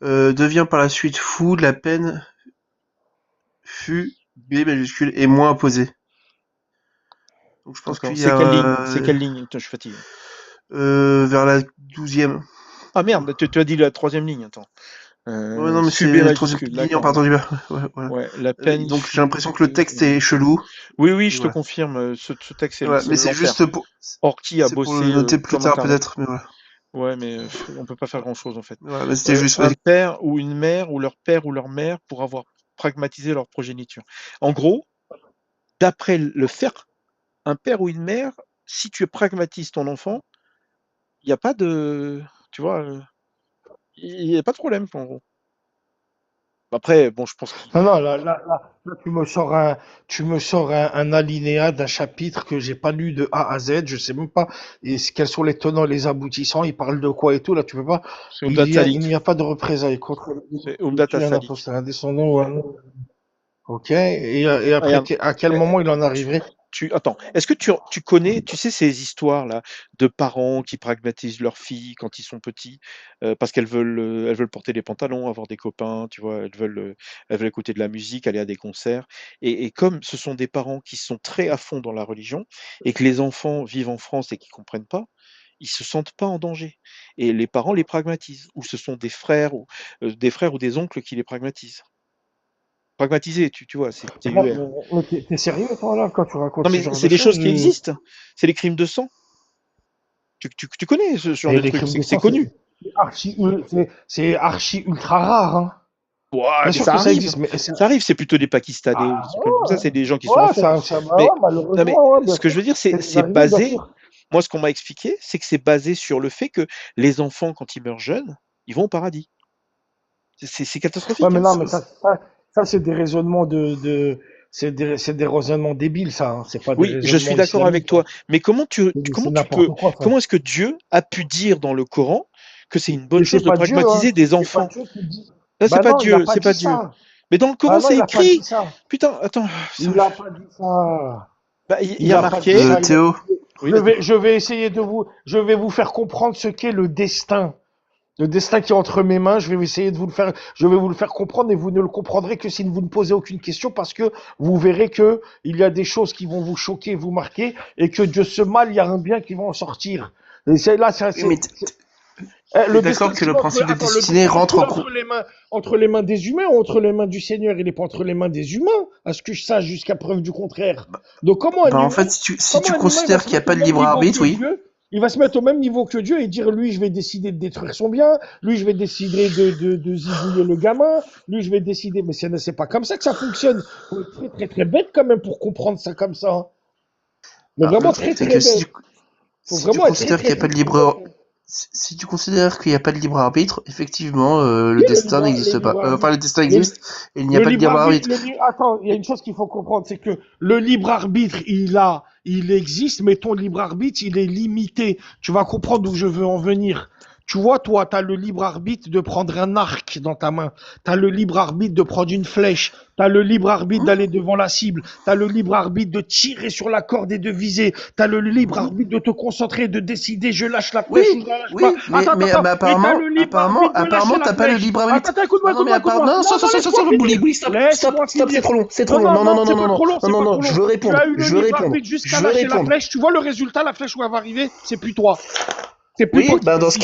Speaker 3: Devient par la suite fou, la peine fut B majuscule et moins imposée. Donc je pense
Speaker 1: D'accord.
Speaker 3: qu'il y
Speaker 1: C'est
Speaker 3: a
Speaker 1: quelle ligne? C'est quelle ligne? Putain, je suis fatigué.
Speaker 3: vers la 12e.
Speaker 1: Ah merde, tu as dit la troisième ligne, attends.
Speaker 3: Ouais, non, mais
Speaker 1: FU,
Speaker 3: c'est
Speaker 1: B
Speaker 3: la troisième
Speaker 1: majuscule,
Speaker 3: ligne en
Speaker 1: d'accord.
Speaker 3: partant du bas. Ouais, voilà.
Speaker 1: Ouais, la peine
Speaker 3: Donc j'ai
Speaker 1: fut.
Speaker 3: l'impression que le texte est chelou.
Speaker 1: Oui, oui,
Speaker 3: Et
Speaker 1: je te
Speaker 3: voilà.
Speaker 1: confirme, ce texte,
Speaker 3: Et voilà.
Speaker 1: c'est
Speaker 3: Mais c'est
Speaker 1: l'enfer.
Speaker 3: juste pour,
Speaker 1: Orti a
Speaker 3: c'est pour le
Speaker 1: bossé
Speaker 3: noter plus
Speaker 1: comme
Speaker 3: tard
Speaker 1: Internet.
Speaker 3: peut-être. Mais voilà.
Speaker 1: Ouais, mais on peut pas faire grand-chose en fait.
Speaker 3: Voilà, mais c'était juste.
Speaker 1: Un père ou une mère ou leur père ou leur mère pour avoir pragmatisé leur progéniture. En gros, d'après le faire, un père ou une mère, si tu pragmatises ton enfant, il n'y a pas de, tu vois, il n'y a pas de problème en gros. Après, bon, je pense qu'il.
Speaker 2: Non, non, là, tu me sors un alinéa d'un chapitre que j'ai pas lu de A à Z. Je sais même pas quels sont les tenants et les aboutissants. Il parle de quoi et tout. Là, tu peux pas.
Speaker 1: C'est Umdat
Speaker 2: Il
Speaker 1: Salik.
Speaker 2: n'y a pas de représailles contre
Speaker 1: C'est Umdat
Speaker 2: un
Speaker 1: Salik.
Speaker 2: imposteur, un descendant ou un autre. Ok. Et après,
Speaker 1: Regarde.
Speaker 2: à quel moment il en arriverait?
Speaker 1: Attends, est-ce que tu connais, tu sais ces histoires-là de parents qui pragmatisent leurs filles quand ils sont petits, parce elles veulent porter des pantalons, avoir des copains, tu vois? Elles veulent écouter de la musique, aller à des concerts et comme ce sont des parents qui sont très à fond dans la religion et que les enfants vivent en France et qui comprennent pas, ils se sentent pas en danger et les parents les pragmatisent ou ce sont des frères ou des oncles qui les pragmatisent. Pragmatiser, tu vois? C'est
Speaker 2: Là,
Speaker 1: TUR.
Speaker 2: t'es sérieux, toi, là, quand tu racontes
Speaker 1: Non
Speaker 2: ce
Speaker 1: mais
Speaker 2: genre
Speaker 1: c'est
Speaker 2: de
Speaker 1: des
Speaker 2: choses?
Speaker 1: choses qui existent. C'est les crimes de sang. Tu connais ce genre
Speaker 2: Et
Speaker 1: de
Speaker 2: les
Speaker 1: truc,
Speaker 2: crimes de
Speaker 1: c'est
Speaker 2: sang,
Speaker 1: connu.
Speaker 2: c'est archi ultra rare, hein.
Speaker 1: Ouais,
Speaker 2: Bien
Speaker 1: mais
Speaker 2: sûr que
Speaker 1: ça
Speaker 2: ça
Speaker 1: arrive.
Speaker 2: existe, mais c'est,
Speaker 1: Ça arrive, c'est plutôt des Pakistanais ou des
Speaker 2: ah,
Speaker 1: trucs comme ça, c'est des gens qui sont à
Speaker 2: ouais,
Speaker 1: fond.
Speaker 2: bah ouais,
Speaker 1: Mais non, mais
Speaker 2: malheureusement, ouais, bien
Speaker 1: ce que je
Speaker 2: sûr.
Speaker 1: veux dire,
Speaker 2: C'est des
Speaker 1: c'est
Speaker 2: arrivées, bien
Speaker 1: basé.
Speaker 2: sûr.
Speaker 1: Moi, ce qu'on m'a expliqué, c'est que c'est basé sur le fait que les enfants, quand ils meurent jeunes, ils vont au paradis. C'est
Speaker 2: Ouais,
Speaker 1: catastrophique,
Speaker 2: mais
Speaker 1: hein.
Speaker 2: non, mais c'est des raisonnements c'est des raisonnements débiles, ça, hein. C'est pas des
Speaker 1: Oui, je suis
Speaker 2: raisonnements
Speaker 1: d'accord avec
Speaker 2: islamiques,
Speaker 1: toi.
Speaker 2: hein.
Speaker 1: Mais
Speaker 2: C'est n'importe quoi, ça.
Speaker 1: comment est-ce que Dieu a pu dire dans le Coran que c'est une bonne
Speaker 2: Mais c'est
Speaker 1: chose de
Speaker 2: pas Dieu, hein.
Speaker 1: pragmatiser des
Speaker 2: C'est pas
Speaker 1: enfants?
Speaker 2: Dieu qui dit.
Speaker 1: Là,
Speaker 2: Bah non, il a pas
Speaker 1: c'est pas
Speaker 2: dit
Speaker 1: Dieu.
Speaker 2: ça.
Speaker 1: Mais dans le
Speaker 2: Bah
Speaker 1: Coran,
Speaker 2: non,
Speaker 1: c'est
Speaker 2: il a pas
Speaker 1: écrit.
Speaker 2: dit ça.
Speaker 1: Putain, attends,
Speaker 2: Il a pas dit ça.
Speaker 1: bah, il y
Speaker 2: Il
Speaker 1: a
Speaker 2: a pas dit
Speaker 1: marqué.
Speaker 2: ça.
Speaker 3: Théo,
Speaker 1: Oui, vas-y.
Speaker 2: Je vais essayer je vais vous faire comprendre ce qu'est le destin. Le destin qui est entre mes mains, je vais essayer de vous le faire, je vais vous le faire comprendre et vous ne le comprendrez que si vous ne posez aucune question parce que vous verrez que il y a des choses qui vont vous choquer, vous marquer et que de ce mal, il y a un bien qui va en sortir. Et c'est là,
Speaker 3: Oui, mais t'es
Speaker 2: le destin,
Speaker 3: d'accord que le principe de
Speaker 2: attends, le
Speaker 3: destinée
Speaker 2: destin,
Speaker 3: rentre
Speaker 2: il est
Speaker 3: en compte.
Speaker 2: entre les mains des humains ou entre les mains du Seigneur? Il n'est pas entre les mains des humains, à ce que je sache, jusqu'à preuve du contraire. Donc
Speaker 3: Bah, en fait, si tu
Speaker 2: il va
Speaker 3: considères
Speaker 2: se
Speaker 3: qu'il n'y a
Speaker 2: mettre au
Speaker 3: pas de
Speaker 2: même
Speaker 3: libre
Speaker 2: niveau
Speaker 3: arbitre,
Speaker 2: que
Speaker 3: oui.
Speaker 2: Dieu? Il va se mettre au même niveau que Dieu et dire, lui, je vais décider de détruire son bien, lui, je vais décider de zigouiller le gamin, lui, je vais décider, mais c'est pas comme ça que ça fonctionne. Faut être très, très, très bête quand même pour comprendre ça comme ça, hein. Mais
Speaker 3: Alors,
Speaker 2: vraiment
Speaker 3: le
Speaker 2: très,
Speaker 3: truc, c'est
Speaker 2: très
Speaker 3: que
Speaker 2: bête. Faut
Speaker 3: si tu
Speaker 2: vraiment être très,
Speaker 3: considères qu'il
Speaker 2: très,
Speaker 3: n'y a pas
Speaker 2: très,
Speaker 3: de
Speaker 2: très bête,
Speaker 3: libre,
Speaker 2: hein.
Speaker 3: si tu considères qu'il n'y a pas de libre arbitre, effectivement, le
Speaker 2: Oui,
Speaker 3: destin
Speaker 2: le
Speaker 3: n'existe pas.
Speaker 2: libre
Speaker 3: Enfin,
Speaker 2: arbitre.
Speaker 3: le destin
Speaker 2: Le,
Speaker 3: existe et il n'y a pas de libre arbitre.
Speaker 2: Attends, il y a une chose qu'il faut comprendre, c'est que le libre arbitre, il existe, mais ton libre arbitre, il est limité. Tu vas comprendre où je veux en venir. Tu vois, toi, tu as le libre arbitre de prendre un arc dans ta main. Tu as le libre arbitre de prendre une flèche. Tu as le libre arbitre
Speaker 3: Mhm,
Speaker 2: d'aller devant la cible. Tu as le libre arbitre de tirer sur la corde et de viser. Tu as le libre
Speaker 3: mhm.
Speaker 2: arbitre de te concentrer, de décider, je lâche la
Speaker 3: Oui,
Speaker 2: flèche ou je la lâche pas.
Speaker 3: oui, mais
Speaker 2: Et tu as
Speaker 3: apparemment,
Speaker 2: le libre arbitre de lâcher la
Speaker 3: t'as pas le
Speaker 2: flèche.
Speaker 3: libre
Speaker 2: Attends,
Speaker 3: arbitre.
Speaker 2: attends,
Speaker 3: Non, non, mais
Speaker 2: écoute-moi.
Speaker 3: apparemment, non,
Speaker 2: Non, non, laisse-moi
Speaker 3: Bouli,
Speaker 2: finir.
Speaker 3: Bouli, stop,
Speaker 2: Laisse-moi
Speaker 3: c'est
Speaker 2: finir.
Speaker 3: trop long, c'est trop
Speaker 2: Non,
Speaker 3: long.
Speaker 2: non,
Speaker 3: Non, non,
Speaker 2: non,
Speaker 3: non,
Speaker 2: c'est
Speaker 3: non,
Speaker 2: pas
Speaker 3: non, non,
Speaker 2: trop long,
Speaker 3: non,
Speaker 2: c'est
Speaker 3: non,
Speaker 2: pas
Speaker 3: non,
Speaker 2: trop
Speaker 3: je
Speaker 2: long.
Speaker 3: veux
Speaker 2: Tu
Speaker 3: répondre,
Speaker 2: as eu le
Speaker 3: je veux
Speaker 2: libre
Speaker 3: répondre,
Speaker 2: arbitre jusqu'à
Speaker 3: je veux
Speaker 2: lâcher la
Speaker 3: répondre.
Speaker 2: flèche. Tu vois le résultat, la flèche où elle va arriver, c'est plus toi. C'est plus toi
Speaker 3: Oui,
Speaker 2: qui
Speaker 3: ben
Speaker 2: décide.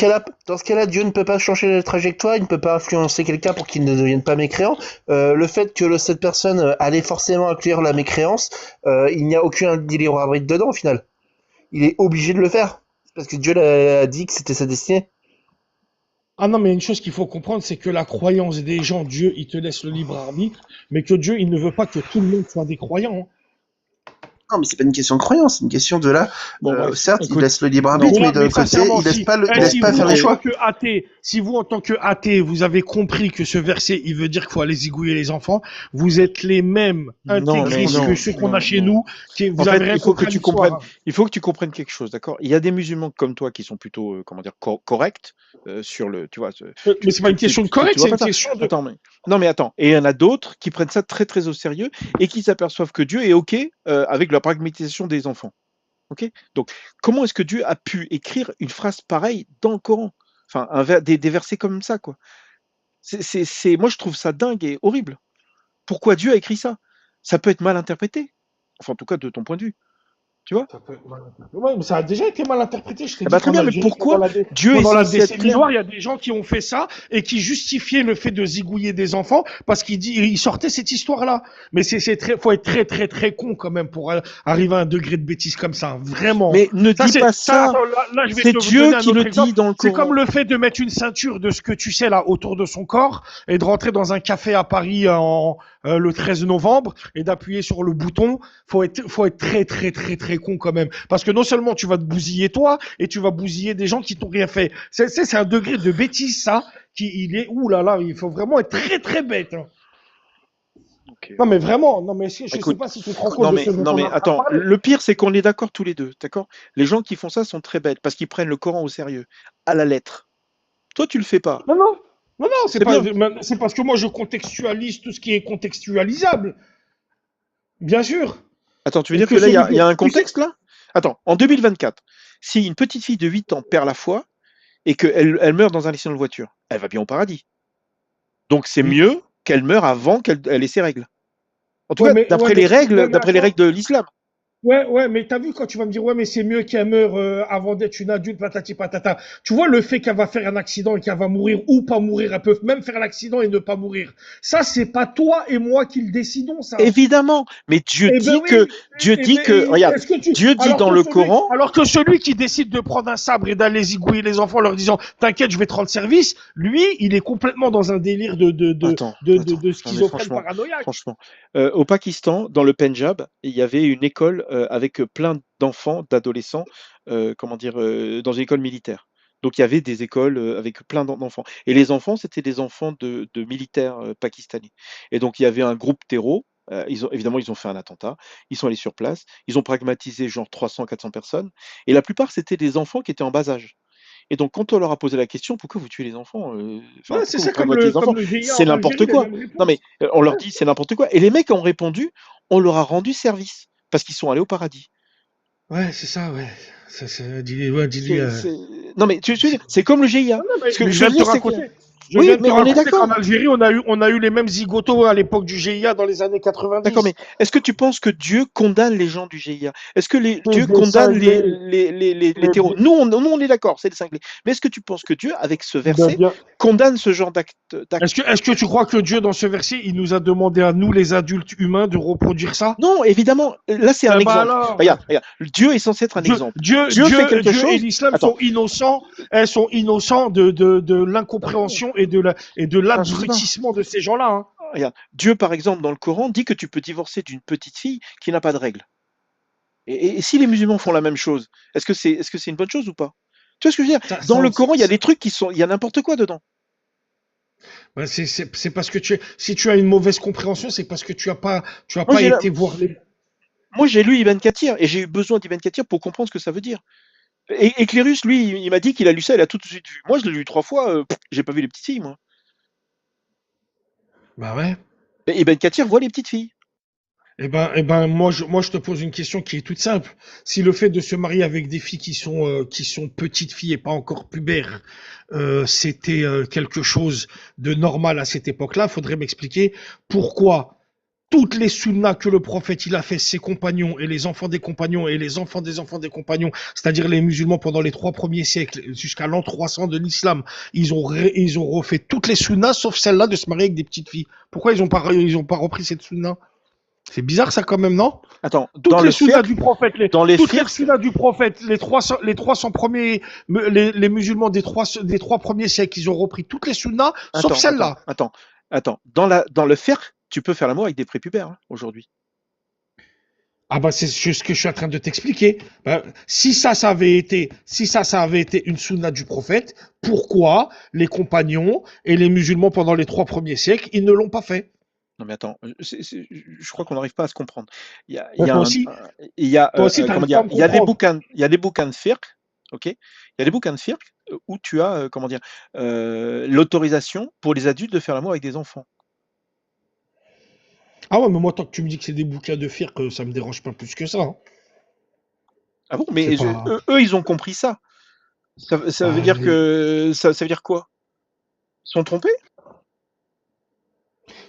Speaker 3: dans ce cas-là, Dieu ne peut pas changer la trajectoire, il ne peut pas influencer quelqu'un pour qu'il ne devienne pas mécréant. Le fait que cette personne allait forcément accueillir la mécréance, il n'y a aucun libre arbitre dedans au final. Il est obligé de le faire. Parce que Dieu l'a dit que c'était sa destinée.
Speaker 2: Ah non, mais une chose qu'il faut comprendre, c'est que la croyance des gens, Dieu, il te laisse le libre arbitre, mais que Dieu, il ne veut pas que tout le monde soit des croyants, hein.
Speaker 3: Non, mais c'est pas une question de croyance, c'est une question de là.
Speaker 1: Bon, bref,
Speaker 3: Certes, il
Speaker 1: écoute,
Speaker 3: laisse le libre
Speaker 1: non,
Speaker 3: arbitre, mais d'un
Speaker 2: Mais
Speaker 3: autre côté,
Speaker 2: sincèrement,
Speaker 3: il
Speaker 1: bon,
Speaker 3: laisse
Speaker 2: si
Speaker 3: pas
Speaker 2: vous,
Speaker 3: faire
Speaker 1: ok,
Speaker 3: les
Speaker 2: en tant
Speaker 3: choix.
Speaker 2: que athée, si vous, en tant que athée, vous avez compris que ce verset, il veut dire qu'il faut aller zigouiller les enfants, vous êtes les mêmes
Speaker 1: non,
Speaker 3: Je
Speaker 1: mais
Speaker 3: pense
Speaker 2: intégristes
Speaker 3: que
Speaker 2: que
Speaker 1: non,
Speaker 2: ceux qu'on a
Speaker 1: non,
Speaker 2: chez
Speaker 1: non.
Speaker 2: nous, qui,
Speaker 1: En
Speaker 2: vous avez
Speaker 1: fait,
Speaker 2: rien compris à l'histoire, hein.
Speaker 1: il faut que tu comprennes quelque chose, d'accord? Il y a des musulmans comme toi qui sont plutôt, comment dire, corrects sur le, tu vois,
Speaker 2: Mais c'est pas une question de correct,
Speaker 1: tu
Speaker 2: c'est
Speaker 1: vois pas
Speaker 2: une
Speaker 1: ça.
Speaker 2: question de.
Speaker 1: Attends, mais non, mais attends. Et il y en a d'autres qui prennent ça très très au sérieux et qui s'aperçoivent que Dieu est ok avec la pragmatisation des enfants. Ok? Donc, comment est-ce que Dieu a pu écrire une phrase pareille dans le Coran? Enfin, des versets comme ça, quoi. Moi, je trouve ça dingue et horrible. Pourquoi Dieu a écrit ça? Ça peut être mal interprété. Enfin, en tout cas, de ton point de vue. Tu vois?
Speaker 2: Ça peut être mal interprété. Ouais, mais ça a déjà été mal interprété. Je t'ai
Speaker 1: Eh
Speaker 2: dit
Speaker 1: ben, très
Speaker 2: qu'en
Speaker 1: bien, mais
Speaker 2: Algérie,
Speaker 1: pourquoi Dieu est
Speaker 2: pendant la
Speaker 1: censé être
Speaker 2: décennie
Speaker 1: clair?
Speaker 2: noire, il y a des gens qui ont fait ça et qui justifiaient le fait de zigouiller des enfants parce ils sortaient cette histoire-là. Mais faut être très, très, très con quand même pour arriver à un degré de bêtise comme ça. Vraiment.
Speaker 1: Mais ne dis pas ça.
Speaker 2: Attends, là, je vais
Speaker 1: C'est
Speaker 2: te
Speaker 1: Dieu
Speaker 2: donner un
Speaker 1: qui le
Speaker 2: autre
Speaker 1: dit
Speaker 2: exemple.
Speaker 1: dans le
Speaker 2: C'est comme
Speaker 1: Coran.
Speaker 2: le fait de mettre une ceinture de ce que tu sais là autour de son corps et de rentrer dans un café à Paris le 13 novembre et d'appuyer sur le bouton. Faut être très, très, très, très con quand même. Parce que non seulement tu vas te bousiller toi, et tu vas bousiller des gens qui t'ont rien fait. C'est un degré de bêtise, ça, ouh là là, il faut vraiment être très, très bête, hein.
Speaker 1: Ok.
Speaker 2: Non, mais vraiment, non, mais je sais
Speaker 1: Écoute,
Speaker 2: pas si tu te rends compte de ce dont
Speaker 1: non,
Speaker 2: on est
Speaker 1: mais
Speaker 2: en train de
Speaker 1: attends.
Speaker 2: parler.
Speaker 1: Le pire, c'est qu'on est d'accord tous les deux. D'accord? Les gens qui font ça sont très bêtes parce qu'ils prennent le Coran au sérieux, à la lettre. Toi, tu le fais pas.
Speaker 2: Non, non, non, non,
Speaker 1: C'est bien.
Speaker 2: c'est parce que moi, je contextualise tout ce qui est contextualisable, bien sûr.
Speaker 1: Attends, tu veux
Speaker 2: Et
Speaker 1: dire
Speaker 2: que
Speaker 1: que là,
Speaker 2: celui
Speaker 1: il y a un
Speaker 2: tu sais,
Speaker 1: contexte là? Attends, en 2024, si une petite fille de 8 ans perd la foi et qu'elle meurt dans un accident de voiture, elle va bien au paradis. Donc c'est
Speaker 2: oui.
Speaker 1: mieux qu'elle meure avant qu'elle ait ses règles. En tout
Speaker 2: Ouais,
Speaker 1: cas,
Speaker 2: ouais, mais,
Speaker 1: d'après les règles de l'islam.
Speaker 2: ouais, mais t'as vu quand tu vas me dire, ouais, mais c'est mieux qu'elle meure avant d'être une adulte, patati patata. Tu vois le fait qu'elle va faire un accident et qu'elle va mourir ou pas mourir, elle peut même faire l'accident et ne pas mourir. Ça, c'est pas toi et moi qui le décidons, ça.
Speaker 1: Évidemment, mais
Speaker 2: Eh ben oui,
Speaker 1: regarde,
Speaker 2: est-ce que tu,
Speaker 1: Dieu dit dans le Coran,
Speaker 2: alors que celui qui décide de prendre un sabre et d'aller zigouiller les enfants en leur disant, t'inquiète, je vais te rendre service, lui, il est complètement dans un délire
Speaker 1: attends,
Speaker 2: de
Speaker 1: non mais
Speaker 2: schizophrène paranoïaque.
Speaker 1: franchement, au Pakistan, dans le Pendjab, il y avait une école avec plein d'enfants, d'adolescents, comment dire, dans une école militaire. Donc il y avait des écoles avec plein d'enfants. Et les enfants, c'était des enfants de militaires pakistanais. Et donc il y avait un groupe terreau. Évidemment, ils ont fait un attentat. Ils sont allés sur place. Ils ont pragmatisé genre 300, 400 personnes. Et la plupart, c'était des enfants qui étaient en bas âge. Et donc, quand on leur a posé la question, pourquoi vous tuez les enfants? Enfin,
Speaker 2: Ouais, c'est
Speaker 1: pourquoi vous
Speaker 2: ça,
Speaker 1: traumatisez les enfants?
Speaker 2: comme le GIA
Speaker 1: C'est
Speaker 2: en Algérie,
Speaker 1: n'importe
Speaker 2: les
Speaker 1: quoi.
Speaker 2: mêmes
Speaker 1: Non, mais
Speaker 2: réponses.
Speaker 1: on
Speaker 2: Ouais.
Speaker 1: leur dit c'est n'importe quoi. Et les mecs ont répondu, on leur a rendu service parce qu'ils sont allés au paradis.
Speaker 2: Ouais, c'est ça, ouais. Ça, dis-lui, ouais, dis-lui.
Speaker 1: C'est, c'est... Non, mais tu veux dire, c'est comme le GIA.
Speaker 2: Non, non, mais
Speaker 1: Ce que
Speaker 2: je
Speaker 1: je
Speaker 2: viens
Speaker 1: veux
Speaker 2: de te
Speaker 1: dire, c'est que.
Speaker 2: raconter. Je
Speaker 1: Oui,
Speaker 2: viens de te
Speaker 1: mais on est
Speaker 2: raconter qu'en
Speaker 1: d'accord.
Speaker 2: Algérie, on a eu les mêmes zigotos à l'époque du GIA dans les années
Speaker 1: D'accord, mais
Speaker 2: 90.
Speaker 1: est-ce que tu penses que Dieu condamne les gens du GIA? Est-ce que
Speaker 2: C'est
Speaker 1: Dieu
Speaker 2: des
Speaker 1: condamne
Speaker 2: cinglés.
Speaker 1: les
Speaker 2: Mais
Speaker 1: terreaux?
Speaker 2: bien,
Speaker 1: Nous, on est d'accord, c'est des cinglés. Mais est-ce que tu penses que Dieu, avec ce
Speaker 2: ben
Speaker 1: verset,
Speaker 2: bien.
Speaker 1: condamne ce genre
Speaker 2: Est-ce
Speaker 1: d'acte?
Speaker 2: que, est-ce que tu crois que Dieu, dans ce verset, il nous a demandé à nous, les adultes humains, de reproduire ça?
Speaker 1: Non, évidemment, là c'est un
Speaker 2: Eh ben
Speaker 1: exemple.
Speaker 2: alors,
Speaker 1: Regarde, Dieu est censé être un
Speaker 2: Dieu,
Speaker 1: exemple.
Speaker 2: Dieu,
Speaker 1: Dieu fait
Speaker 2: Dieu,
Speaker 1: quelque
Speaker 2: Dieu et
Speaker 1: chose.
Speaker 2: l'islam
Speaker 1: Attends,
Speaker 2: sont innocents, elles sont innocents de l'incompréhension et de
Speaker 1: non, justement,
Speaker 2: l'abrutissement de ces gens-là, hein.
Speaker 1: regarde, Dieu par exemple dans le Coran dit que tu peux divorcer d'une petite fille qui n'a pas de règles. Et si les musulmans font la même chose, est-ce que c'est une bonne chose ou pas? Tu vois ce que je veux dire?
Speaker 2: Ça,
Speaker 1: Dans
Speaker 2: ça,
Speaker 1: le Coran, il y a
Speaker 2: ça-
Speaker 1: des trucs il y a n'importe quoi dedans.
Speaker 2: ben, c'est parce que si tu as une mauvaise compréhension, c'est parce que tu as
Speaker 1: Moi
Speaker 2: pas
Speaker 1: j'ai,
Speaker 2: été voir les.
Speaker 1: moi j'ai lu Ibn Kathir et j'ai eu besoin d'Ibn Kathir pour comprendre ce que ça veut dire. Et Clérus, lui, il m'a dit qu'il a lu ça, il a tout de suite vu. Moi, je l'ai lu 3 fois, j'ai pas vu les petites filles, moi.
Speaker 2: Bah ouais.
Speaker 1: Et Ibn Kathir voit les petites filles.
Speaker 2: Moi, je te pose une question qui est toute simple. Si le fait de se marier avec des filles qui sont petites filles et pas encore pubères, c'était quelque chose de normal à cette époque-là, faudrait m'expliquer pourquoi toutes les sunnas que le prophète il a fait, ses compagnons et les enfants des compagnons et les enfants des compagnons, c'est-à-dire les musulmans pendant les 3 premiers siècles jusqu'à l'an 300 de l'islam, ils ont refait toutes les sunnas sauf celle-là de se marier avec des petites filles. Pourquoi ils ont pas repris cette sunna? C'est bizarre ça quand même, non?
Speaker 1: Attends,
Speaker 2: Toutes les sunnas du prophète,
Speaker 1: dans les
Speaker 2: toutes les
Speaker 1: firques,
Speaker 2: sunnas du prophète, les 300 premiers, les musulmans des trois premiers siècles, ils ont repris toutes les sunnas, sauf
Speaker 1: attends, attends,
Speaker 2: celle-là.
Speaker 1: attends, attends. Dans le firque, tu peux faire l'amour avec des prépubères, hein, aujourd'hui.
Speaker 2: Ah bah c'est ce que je suis en train de t'expliquer. Ben, si ça avait été une sunna du prophète, pourquoi les compagnons et les musulmans pendant les 3 premiers siècles, ils ne l'ont pas fait?
Speaker 1: Non mais attends, je crois qu'on n'arrive pas à se comprendre. Il
Speaker 2: Ben,
Speaker 1: y a
Speaker 2: toi
Speaker 1: un,
Speaker 2: aussi,
Speaker 1: il y a,
Speaker 2: toi aussi,
Speaker 1: comment
Speaker 2: t'arrives pas
Speaker 1: dire,
Speaker 2: à me comprendre.
Speaker 1: il y a des bouquins de firque, ok? Il y a des bouquins de firque où tu as, comment dire, l'autorisation pour les adultes de faire l'amour avec des enfants.
Speaker 2: Ah ouais, mais moi tant que tu me dis que c'est des bouquins de firque, ça me dérange pas plus que ça, hein.
Speaker 1: Ah bon?
Speaker 2: C'est
Speaker 1: Mais
Speaker 2: pas.
Speaker 1: eux, ils ont compris ça. Ça veut
Speaker 2: Bah,
Speaker 1: dire que ça veut dire quoi? Ils sont trompés?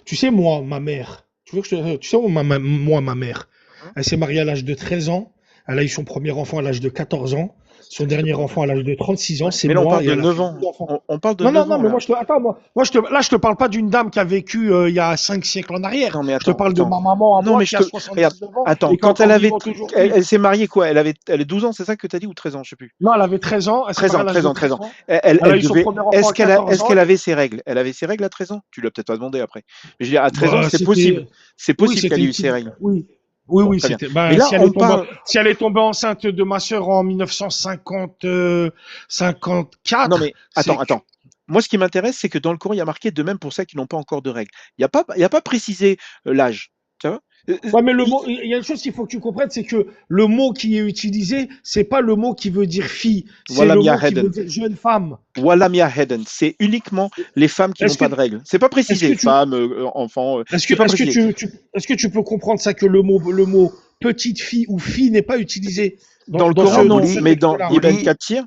Speaker 2: tu sais, moi, ma mère, tu sais, moi, ma mère,
Speaker 1: Hein.
Speaker 2: elle s'est mariée à l'âge de 13 ans, elle a eu son premier enfant à l'âge de 14 ans,
Speaker 1: C'est
Speaker 2: son
Speaker 1: ça que je te
Speaker 2: dernier
Speaker 1: parle.
Speaker 2: enfant à l'âge de 36 ans,
Speaker 1: Ouais.
Speaker 2: c'est
Speaker 1: Mais là, on
Speaker 2: moi,
Speaker 1: parle
Speaker 2: et
Speaker 1: de
Speaker 2: elle a
Speaker 1: 9
Speaker 2: fait
Speaker 1: ans.
Speaker 2: 12 enfants.
Speaker 1: On parle de
Speaker 2: Non, non,
Speaker 1: 9
Speaker 2: non,
Speaker 1: ans
Speaker 2: mais
Speaker 1: là.
Speaker 2: moi, attends, là, je te parle pas d'une dame qui a vécu il y a 5 siècles en arrière.
Speaker 1: Non mais
Speaker 2: Je te
Speaker 1: attends,
Speaker 2: parle de
Speaker 1: attends.
Speaker 2: ma maman à
Speaker 1: Non
Speaker 2: moi
Speaker 1: mais
Speaker 2: qui a
Speaker 1: regarde,
Speaker 2: 79 ans
Speaker 1: attends,
Speaker 2: et qui est
Speaker 1: quand
Speaker 2: encore vivante
Speaker 1: elle
Speaker 2: aujourd'hui.
Speaker 1: s'est mariée quoi? Elle est 12 ans, c'est ça que tu as dit ou 13 ans, je sais plus.
Speaker 2: Non, elle avait 13 ans, elle s'est
Speaker 1: 13
Speaker 2: mariée à
Speaker 1: ans,
Speaker 2: l'âge
Speaker 1: 13
Speaker 2: de
Speaker 1: ans, 13
Speaker 2: 13
Speaker 1: ans.
Speaker 2: ans. Elle a
Speaker 1: Elle
Speaker 2: eu son
Speaker 1: devait.
Speaker 2: premier enfant à 14
Speaker 1: Est-ce
Speaker 2: ans.
Speaker 1: qu'elle avait ses règles? Elle avait ses règles à 13 ans? Tu lui as peut-être pas demandé après. Mais je veux dire, à 13 ans,
Speaker 2: Bah,
Speaker 1: c'est possible.
Speaker 2: c'était,
Speaker 1: C'est
Speaker 2: oui,
Speaker 1: possible
Speaker 2: c'était
Speaker 1: qu'elle ait
Speaker 2: une
Speaker 1: eu ses
Speaker 2: petite,
Speaker 1: règles.
Speaker 2: oui, oui,
Speaker 1: Bon,
Speaker 2: oui,
Speaker 1: très bien.
Speaker 2: c'était,
Speaker 1: Mais
Speaker 2: bah,
Speaker 1: là, on parle.
Speaker 2: si elle est tombée enceinte de ma sœur en 1950,
Speaker 1: Non
Speaker 2: 54,
Speaker 1: mais attends,
Speaker 2: c'est que,
Speaker 1: attends. Moi, ce qui m'intéresse, c'est que dans le Coran, il y a marqué de même pour ceux qui n'ont pas encore de règles. Il y a pas précisé l'âge. Tu vois?
Speaker 2: ouais, mais il y a une chose qu'il faut que tu comprennes, c'est que le mot qui est utilisé, c'est pas le mot qui veut dire fille, c'est
Speaker 1: Voilà
Speaker 2: le mot qui veut
Speaker 1: Miaheden.
Speaker 2: dire jeune femme.
Speaker 1: Voilà Miaheden. C'est uniquement les femmes qui n'ont
Speaker 2: Est-ce que,
Speaker 1: pas de règles. C'est pas
Speaker 2: est-ce que
Speaker 1: précisé.
Speaker 2: tu,
Speaker 1: Femmes, enfants,
Speaker 2: est-ce que,
Speaker 1: c'est pas
Speaker 2: est-ce que
Speaker 1: précisé.
Speaker 2: est-ce que tu peux comprendre ça que le mot petite fille ou fille n'est pas utilisé
Speaker 1: Dans le
Speaker 2: dans
Speaker 1: Coran, non,
Speaker 2: ce
Speaker 3: Oublie,
Speaker 1: mais dans
Speaker 2: texte-là?
Speaker 1: Ibn
Speaker 3: oublie,
Speaker 1: Kathir,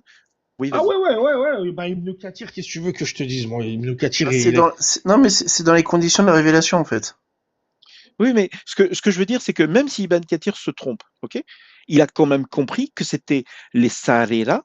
Speaker 1: oui,
Speaker 2: Ah
Speaker 1: vas-y.
Speaker 2: ouais, ouais, ouais, ouais. Bah, Ibn Kathir, qu'est-ce que tu veux que je te dise, moi? Ibn Kathir,
Speaker 3: non mais c'est dans les conditions de la révélation en fait.
Speaker 1: Oui, mais ce que je veux dire, c'est que même si Ibn Kathir se trompe, ok, il a quand même compris que c'était les Sarira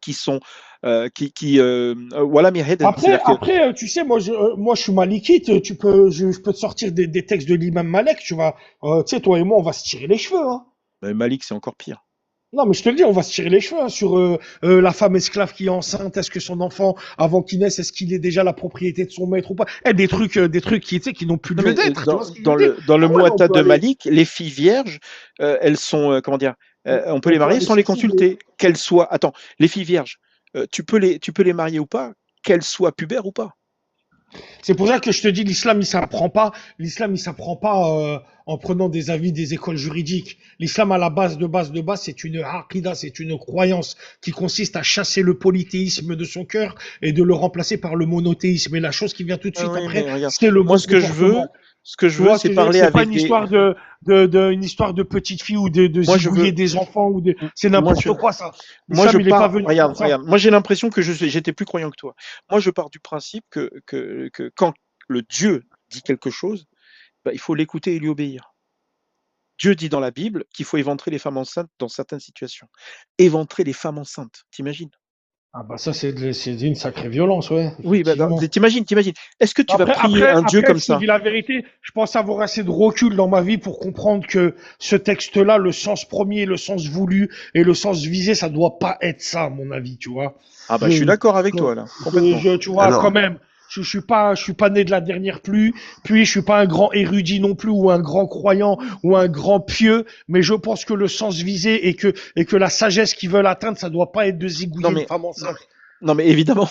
Speaker 1: qui sont, voilà Miaheden.
Speaker 2: Après,
Speaker 1: C'est-à-dire que,
Speaker 2: après, tu sais, moi, je suis malikite. Je peux te sortir des textes de l'imam Malek. Tu vas, tu sais, toi et moi, on va se tirer les cheveux, hein.
Speaker 1: Malik, c'est encore pire.
Speaker 2: Non, mais je te le dis, on va se tirer les cheveux, hein, sur la femme esclave qui est enceinte. Est-ce que son enfant, avant qu'il naisse, est-ce qu'il est déjà la propriété de son maître ou pas? Des trucs qui, tu sais, qui n'ont plus
Speaker 1: Non,
Speaker 2: lieu
Speaker 1: mais
Speaker 2: d'être. Tu vois ce que je veux
Speaker 1: dans
Speaker 2: dire?
Speaker 1: le
Speaker 2: Ah ouais, mais on
Speaker 1: Muwatta
Speaker 2: peut
Speaker 1: de
Speaker 2: aller,
Speaker 1: Malik, les filles vierges, elles sont, comment dire, on peut
Speaker 2: on
Speaker 1: les
Speaker 2: peut
Speaker 1: marier
Speaker 2: aller
Speaker 1: sans les
Speaker 2: chercher des.
Speaker 1: consulter, qu'elles soient. Attends, les filles vierges, tu peux les marier ou pas, qu'elles soient pubères ou pas.
Speaker 2: C'est pour ça que je te dis, l'islam, il s'apprend pas en prenant des avis des écoles juridiques. L'islam, à la base de base de base, c'est une aqida, c'est une croyance qui consiste à chasser le polythéisme de son cœur et de le remplacer par le monothéisme. Et la chose qui vient tout de
Speaker 1: Ah
Speaker 2: suite
Speaker 1: oui,
Speaker 2: après,
Speaker 1: mais regarde,
Speaker 2: c'est le
Speaker 1: moi
Speaker 2: bon
Speaker 1: ce que je veux,
Speaker 2: comportement.
Speaker 1: Ce que je
Speaker 2: Tu
Speaker 1: veux,
Speaker 2: vois,
Speaker 1: c'est parler
Speaker 2: c'est pas
Speaker 1: avec
Speaker 2: une
Speaker 1: des.
Speaker 2: histoire une histoire de petite fille ou de
Speaker 1: Moi, je
Speaker 2: zigouiller
Speaker 1: veux.
Speaker 2: des enfants ou de, c'est
Speaker 1: Moi, je.
Speaker 2: n'importe quoi, ça.
Speaker 1: Moi, je
Speaker 2: L'islam, il est pas
Speaker 1: pars.
Speaker 2: venu
Speaker 1: Regarde,
Speaker 2: pour ça.
Speaker 1: regarde. Moi, j'ai l'impression que j'étais plus croyant que toi. Moi, je pars du principe que quand le Dieu dit quelque chose, bah, il faut l'écouter et lui obéir. Dieu dit dans la Bible qu'il faut éventrer les femmes enceintes dans certaines situations. Éventrer les femmes enceintes, t'imagines?
Speaker 2: Ah bah ça, c'est une sacrée violence, ouais,
Speaker 1: Oui, bah,
Speaker 2: effectivement.
Speaker 1: t'imagines. Est-ce que tu vas prier un Dieu
Speaker 2: Après,
Speaker 1: comme
Speaker 2: je te
Speaker 1: ça?
Speaker 2: dis la vérité, je pense avoir assez de recul dans ma vie pour comprendre que ce texte-là, le sens premier, le sens voulu et le sens visé, ça doit pas être ça, à mon avis, tu vois.
Speaker 1: Ah bah, je suis
Speaker 2: Je,
Speaker 1: d'accord avec toi, là, complètement.
Speaker 2: tu vois, quand
Speaker 3: Alors,
Speaker 2: même, je suis pas né de la dernière pluie, puis je suis pas un grand érudit non plus, ou un grand croyant, ou un grand pieux, mais je pense que le sens visé et que la sagesse qu'ils veulent atteindre, ça doit pas être de
Speaker 1: Non,
Speaker 2: zigouiller une
Speaker 1: mais,
Speaker 2: femme enceinte.
Speaker 1: non, mais évidemment,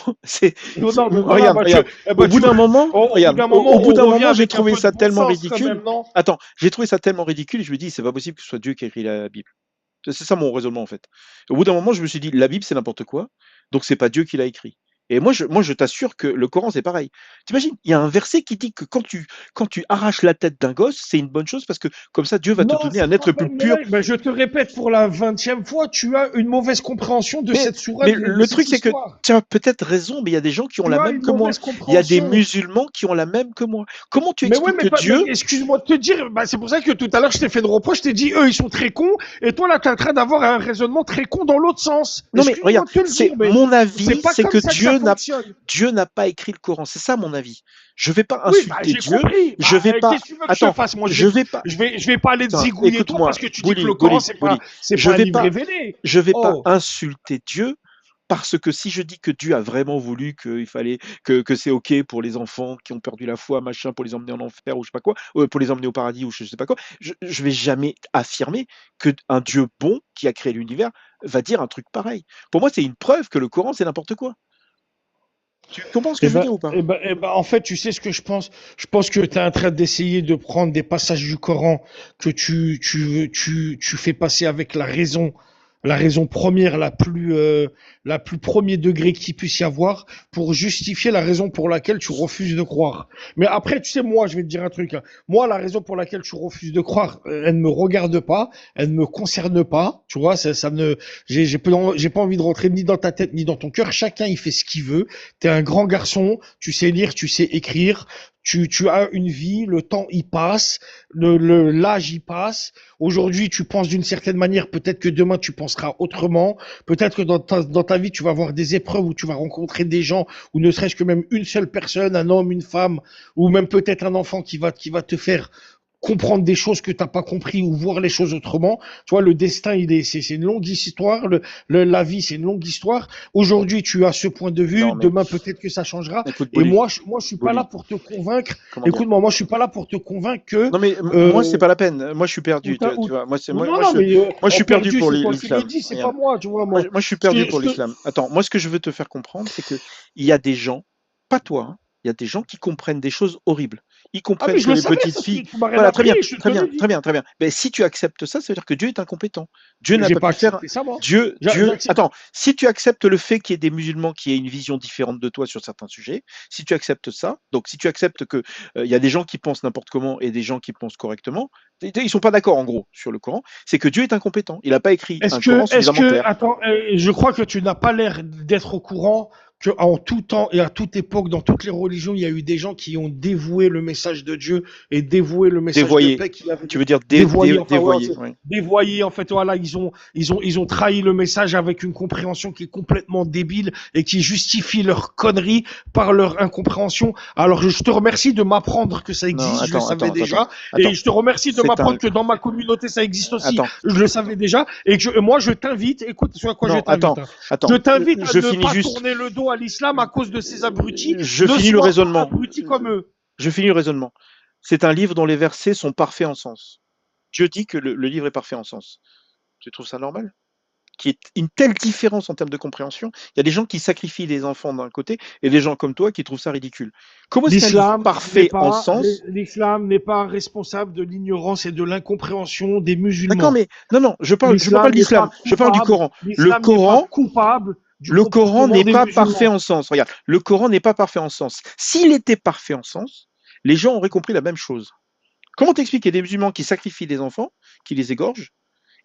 Speaker 2: Non, non, mais voilà,
Speaker 1: regarde,
Speaker 2: bah,
Speaker 1: regarde. Au bout d'un moment,
Speaker 2: au bout
Speaker 1: regarde,
Speaker 2: d'un moment,
Speaker 1: au bout
Speaker 2: on
Speaker 1: d'un
Speaker 2: revient
Speaker 1: moment, j'ai
Speaker 2: avec un
Speaker 1: trouvé
Speaker 2: peu de
Speaker 1: ça
Speaker 2: bon
Speaker 1: tellement
Speaker 2: sens quand
Speaker 1: ridicule.
Speaker 2: même, non?
Speaker 1: Attends, j'ai trouvé ça tellement ridicule, je me dis, c'est pas possible que ce soit Dieu qui a écrit la Bible. C'est ça mon raisonnement en fait. Au bout d'un moment, je me suis dit, la Bible, c'est n'importe quoi, donc c'est pas Dieu qui l'a écrit. Et moi, je t'assure que le Coran, c'est pareil. T'imagines, il y a un verset qui dit que quand tu arraches la tête d'un gosse, c'est une bonne chose parce que comme ça, Dieu va te
Speaker 2: Non,
Speaker 1: donner un
Speaker 2: c'est pas,
Speaker 1: être plus
Speaker 2: mais
Speaker 1: pur.
Speaker 2: là, ben, je te répète pour la 20e fois, tu as une mauvaise compréhension de
Speaker 1: Mais,
Speaker 2: cette sourate,
Speaker 1: mais
Speaker 2: de
Speaker 1: le
Speaker 2: cette
Speaker 1: truc, c'est que
Speaker 2: histoire.
Speaker 1: tu as peut-être raison, mais il y a des gens qui ont
Speaker 2: Tu
Speaker 1: la
Speaker 2: as
Speaker 1: même
Speaker 2: une
Speaker 1: que moi.
Speaker 2: mauvaise
Speaker 1: Il y a des
Speaker 2: compréhension.
Speaker 1: musulmans qui ont la même que moi. Comment tu
Speaker 2: Mais ouais,
Speaker 1: expliques que
Speaker 2: mais
Speaker 1: Dieu.
Speaker 2: excuse-moi de te dire, bah, c'est pour ça que tout à l'heure, je t'ai fait une reproche, je t'ai dit, eux, ils sont très cons, et toi, là, t'es en train d'avoir un raisonnement très con dans l'autre sens.
Speaker 1: Non mais
Speaker 2: Excuse-moi
Speaker 1: regarde,
Speaker 2: de te le
Speaker 1: c'est
Speaker 2: dire, mais
Speaker 1: mon
Speaker 2: c'est
Speaker 1: avis,
Speaker 2: pas
Speaker 1: c'est que
Speaker 2: comme ça que ça fonctionne.
Speaker 1: Dieu n'a pas écrit le Coran. C'est ça mon avis. Je vais pas
Speaker 2: Oui, bah,
Speaker 1: insulter
Speaker 2: j'ai
Speaker 1: Dieu.
Speaker 2: compris.
Speaker 1: Je vais pas.
Speaker 2: Qu'est-ce que tu veux que je te
Speaker 1: Attends,
Speaker 2: fasse? Moi,
Speaker 1: je vais pas.
Speaker 2: je vais pas aller te
Speaker 1: Putain,
Speaker 2: zigouiller toi parce
Speaker 1: écoute-moi,
Speaker 2: que tu dis que le
Speaker 1: Bouli,
Speaker 2: Coran,
Speaker 1: Bouli, Bouli.
Speaker 2: c'est
Speaker 1: Je
Speaker 2: pas un
Speaker 1: vais
Speaker 2: livre
Speaker 1: pas,
Speaker 2: révélé.
Speaker 1: je vais pas
Speaker 2: Oh.
Speaker 1: insulter Dieu parce que si je dis que Dieu a vraiment voulu qu'il fallait que c'est ok pour les enfants qui ont perdu la foi, machin, pour les emmener en enfer ou je sais pas quoi, pour les emmener au paradis ou je sais pas quoi, je vais jamais affirmer que un Dieu bon qui a créé l'univers va dire un truc pareil. Pour moi, c'est une preuve que le Coran c'est n'importe quoi. Tu comprends ce que je veux dire ou pas?
Speaker 2: En fait, tu sais ce que je pense? Je pense que tu es en train d'essayer de prendre des passages du Coran que tu fais passer avec la raison première, la plus premier degré qu'il puisse y avoir, pour justifier la raison pour laquelle tu refuses de croire. Mais après, tu sais, moi, je vais te dire un truc, hein. Moi, la raison pour laquelle tu refuses de croire, elle ne me regarde pas, elle ne me concerne pas. Tu vois, ça ne, j'ai pas envie de rentrer ni dans ta tête ni dans ton cœur. Chacun, il fait ce qu'il veut. Tu es un grand garçon, tu sais lire, tu sais écrire, tu as une vie, le temps y passe, l'âge y passe. Aujourd'hui, tu penses d'une certaine manière, peut-être que demain, tu penseras autrement. Peut-être que dans ta vie, tu vas avoir des épreuves où tu vas rencontrer des gens, ou ne serait-ce que même une seule personne, un homme, une femme, ou même peut-être un enfant qui va te faire comprendre des choses que tu n'as pas compris ou voir les choses autrement. Tu vois, le destin, c'est une longue histoire. La vie, c'est une longue histoire. Aujourd'hui, tu as ce point de vue.
Speaker 1: Non mais
Speaker 2: Demain, peut-être que ça changera.
Speaker 1: écoute,
Speaker 2: Et
Speaker 1: Bouli,
Speaker 2: moi, je suis pas là
Speaker 1: Bouli,
Speaker 2: pour te convaincre.
Speaker 1: comment dire?
Speaker 2: Écoute-moi, moi, je suis pas là pour te convaincre que,
Speaker 1: Non mais moi c'est
Speaker 2: euh,
Speaker 1: pas la peine. Moi je suis
Speaker 2: ou
Speaker 1: perdu.
Speaker 2: t'as,
Speaker 1: Tu vois,
Speaker 2: ou non, non, mais
Speaker 1: moi je
Speaker 2: en
Speaker 1: suis perdu
Speaker 2: perdu,
Speaker 1: pour
Speaker 2: c'est toi qui le
Speaker 1: l'islam.
Speaker 2: dis, c'est pas
Speaker 1: Regarde.
Speaker 2: moi, tu vois,
Speaker 1: Moi,
Speaker 2: moi.
Speaker 1: moi, je suis
Speaker 2: Ce
Speaker 1: perdu
Speaker 2: que,
Speaker 1: pour
Speaker 2: ce que,
Speaker 1: l'islam. Attends, moi, ce que je veux te faire comprendre, c'est que il y a des gens, pas toi, hein, il y a des gens qui comprennent des choses horribles. Ils
Speaker 2: ah, mais
Speaker 1: comprennent
Speaker 2: je
Speaker 1: que
Speaker 2: le
Speaker 1: les
Speaker 2: savais,
Speaker 1: petites
Speaker 2: ça,
Speaker 1: filles.
Speaker 2: tu m'as rien
Speaker 1: Voilà, très
Speaker 2: appris,
Speaker 1: bien,
Speaker 2: je te
Speaker 1: très
Speaker 2: le
Speaker 1: bien, très
Speaker 2: dis.
Speaker 1: bien, très bien. Mais si tu acceptes ça, ça veut dire que Dieu est incompétent. Dieu n'a
Speaker 2: J'ai
Speaker 1: pas
Speaker 2: pas
Speaker 1: pu faire.
Speaker 2: accepté ça, moi.
Speaker 1: Dieu.
Speaker 2: J'accepte.
Speaker 1: Attends, si tu acceptes le fait qu'il y ait des musulmans qui aient une vision différente de toi sur certains sujets, si tu acceptes ça, donc si tu acceptes que il y a des gens qui pensent n'importe comment et des gens qui pensent correctement, ils sont pas d'accord en gros sur le Coran, c'est que Dieu est incompétent. Il n'a pas écrit un Coran suffisamment clair.
Speaker 2: Attends, je crois que tu n'as pas l'air d'être au courant que en tout temps et à toute époque, dans toutes les religions, il y a eu des gens qui ont dévoué le message de Dieu et dévoué le message de
Speaker 1: Dévoyé.
Speaker 2: paix qu'il avait
Speaker 1: Tu veux dire
Speaker 2: dévoyé. Enfin, ouais,
Speaker 1: dévoyé, oui.
Speaker 2: dévoyé. En fait, voilà, ils ont trahi le message avec une compréhension qui est complètement débile et qui justifie leur connerie par leur incompréhension. Alors, je te remercie de m'apprendre que ça
Speaker 1: Non,
Speaker 2: existe. Je le savais déjà. Et
Speaker 1: attends.
Speaker 2: je te remercie de
Speaker 1: C'est un.
Speaker 2: m'apprendre que dans ma communauté, ça existe aussi.
Speaker 1: Attends.
Speaker 2: Je le savais déjà. Et moi, je t'invite, écoute, sur quoi je
Speaker 1: Non,
Speaker 2: t'invite,
Speaker 1: attends,
Speaker 2: hein.
Speaker 1: attends.
Speaker 2: Je t'invite à
Speaker 1: Je
Speaker 2: ne
Speaker 1: finis
Speaker 2: pas
Speaker 1: juste.
Speaker 2: tourner le dos à l'islam à cause de ces abrutis.
Speaker 1: Je
Speaker 2: Ne
Speaker 1: finis le
Speaker 2: sois pas
Speaker 1: raisonnement.
Speaker 2: abruti comme eux.
Speaker 1: Je finis le raisonnement. C'est un livre dont les versets sont parfaits en sens. Dieu dit que le livre est parfait en sens. Tu trouves ça normal? Qu'il y ait une telle différence en termes de compréhension. Il y a des gens qui sacrifient des enfants d'un côté et des gens comme toi qui trouvent ça ridicule. Comment est-ce qu'un livre parfait en sens.
Speaker 2: L'islam n'est pas responsable de l'ignorance et de l'incompréhension des
Speaker 1: D'accord,
Speaker 2: musulmans.
Speaker 1: mais non, je parle pas
Speaker 2: L'islam
Speaker 1: de
Speaker 2: n'est pas
Speaker 1: l'islam, je parle du
Speaker 2: coupable.
Speaker 1: Coran. Le
Speaker 2: L'islam n'est pas
Speaker 1: Coran,
Speaker 2: coupable du
Speaker 1: le Coran
Speaker 2: comportement
Speaker 1: n'est
Speaker 2: des
Speaker 1: pas parfait
Speaker 2: musulmans.
Speaker 1: en sens. Regarde, le Coran n'est pas parfait en sens. S'il était parfait en sens, les gens auraient compris la même chose. Comment t'expliques qu'il y a des musulmans qui sacrifient des enfants, qui les égorgent,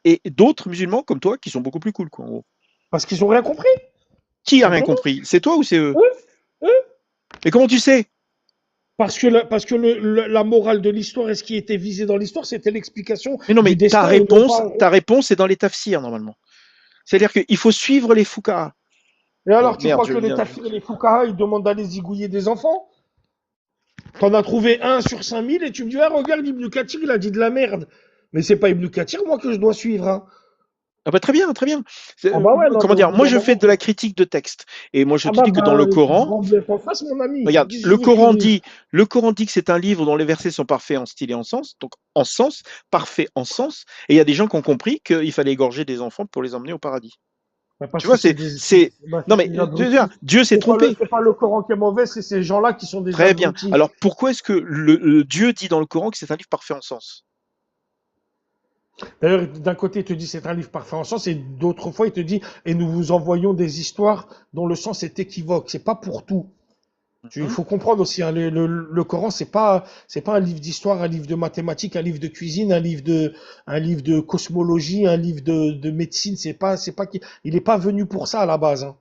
Speaker 1: et d'autres musulmans comme toi qui sont beaucoup plus cool, quoi, en gros.
Speaker 2: Parce qu'ils ont rien compris,
Speaker 1: Qui a rien
Speaker 2: simplement.
Speaker 1: compris? C'est toi ou c'est eux?
Speaker 2: Eux, eux.
Speaker 1: Et comment tu sais?
Speaker 2: Parce que la morale de l'histoire et ce qui était visé dans l'histoire, c'était l'explication
Speaker 1: Mais non,
Speaker 2: du
Speaker 1: mais
Speaker 2: destin et non pas.
Speaker 1: ta réponse est dans les tafsirs, normalement. C'est-à-dire qu'il faut suivre les foukas.
Speaker 2: Et alors, tu
Speaker 1: Merde,
Speaker 2: crois
Speaker 1: je
Speaker 2: que les
Speaker 1: viens.
Speaker 2: tafirs et les fuqaha, ils demandent d'aller zigouiller des enfants? T'en as trouvé un sur 5000 et tu me dis, ah, regarde, Ibn Kathir, il a dit de la merde. Mais c'est pas Ibn Kathir, moi, que je dois suivre, hein.
Speaker 1: Ah bah très bien, très bien.
Speaker 2: Ah bah ouais, non, mais
Speaker 1: Comment
Speaker 2: au
Speaker 1: dire?
Speaker 2: bout
Speaker 1: Moi,
Speaker 2: d'un
Speaker 1: je fais
Speaker 2: moment,
Speaker 1: de la critique de texte. Et moi, je
Speaker 2: ah
Speaker 1: te dis que dans le Coran,
Speaker 2: grand bled en face, mon ami.
Speaker 1: regarde,
Speaker 2: Qu'est-ce que tu veux
Speaker 1: Le Coran dit que c'est un livre dont les versets sont parfaits en style et en sens, donc en sens, parfait en sens. Et il y a des gens qui ont compris qu'il fallait égorger des enfants pour les emmener au paradis.
Speaker 2: Bah,
Speaker 1: Tu
Speaker 2: parce que
Speaker 1: vois,
Speaker 2: c'est
Speaker 1: non
Speaker 2: c'est
Speaker 1: mais
Speaker 2: des abrutis.
Speaker 1: Dieu s'est trompé.
Speaker 2: C'est pas le Coran qui est mauvais, c'est ces gens-là qui sont des
Speaker 1: Très bien.
Speaker 2: abrutis.
Speaker 1: Alors pourquoi est-ce que Dieu dit dans le Coran que c'est un livre parfait en sens?
Speaker 2: D'ailleurs, d'un côté, il te dit c'est un livre parfait en sens, et d'autres fois, il te dit et nous vous envoyons des histoires dont le sens est équivoque. C'est pas pour tout. Il
Speaker 1: Mhm.
Speaker 2: faut comprendre aussi, hein, le Coran, c'est pas un livre d'histoire, un livre de mathématiques, un livre de cuisine, un livre de cosmologie, un livre de médecine. C'est pas, il n'est pas venu pour ça à la base, hein.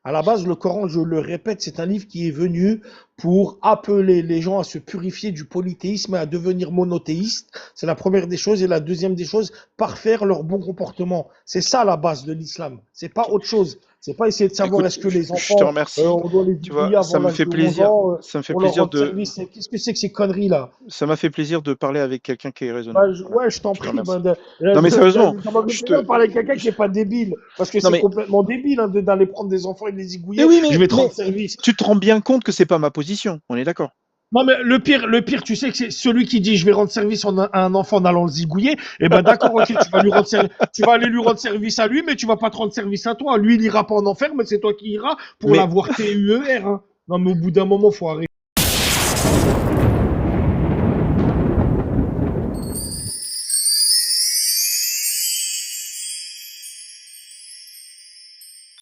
Speaker 2: À la base, le Coran, je le répète, c'est un livre qui est venu pour appeler les gens à se purifier du polythéisme et à devenir monothéistes. C'est la première des choses. Et la deuxième des choses, parfaire leur bon comportement. C'est ça la base de l'islam. C'est pas autre chose. C'est pas essayer de savoir
Speaker 1: Écoute,
Speaker 2: est-ce que les
Speaker 1: je te
Speaker 2: enfants,
Speaker 1: remercie.
Speaker 2: on doit les
Speaker 1: Tu vois,
Speaker 2: zigouiller avant l'âge de 11 ans,
Speaker 1: ça me fait
Speaker 2: pour leur
Speaker 1: plaisir
Speaker 2: rendre service. Qu'est-ce que c'est que ces conneries là?
Speaker 1: ça m'a fait plaisir de parler avec quelqu'un qui est raisonnable.
Speaker 2: Bah, ouais, je t'en
Speaker 1: Je te
Speaker 2: prie. Ben,
Speaker 1: remercie. Non mais sérieusement,
Speaker 2: ça m'a fait
Speaker 1: je
Speaker 2: plaisir de
Speaker 1: te,
Speaker 2: parler avec quelqu'un qui n'est pas débile. Parce que
Speaker 1: non
Speaker 2: c'est
Speaker 1: mais,
Speaker 2: complètement débile, hein, d'aller prendre des enfants et de les
Speaker 1: mais
Speaker 2: zigouiller.
Speaker 1: oui,
Speaker 2: Je vais te
Speaker 1: mais
Speaker 2: rendre service.
Speaker 1: tu te rends bien compte que c'est pas ma position. On est d'accord.
Speaker 2: Non, mais le pire, tu sais que c'est celui qui dit je vais rendre service à un enfant en allant le zigouiller. Eh ben, d'accord, ok, tu vas aller lui rendre service à lui, mais tu vas pas te rendre service à toi. Lui, il ira pas en enfer, mais c'est toi qui iras pour
Speaker 1: Mais
Speaker 2: l'avoir TUER, hein. Non, mais au bout d'un moment, faut arrêter.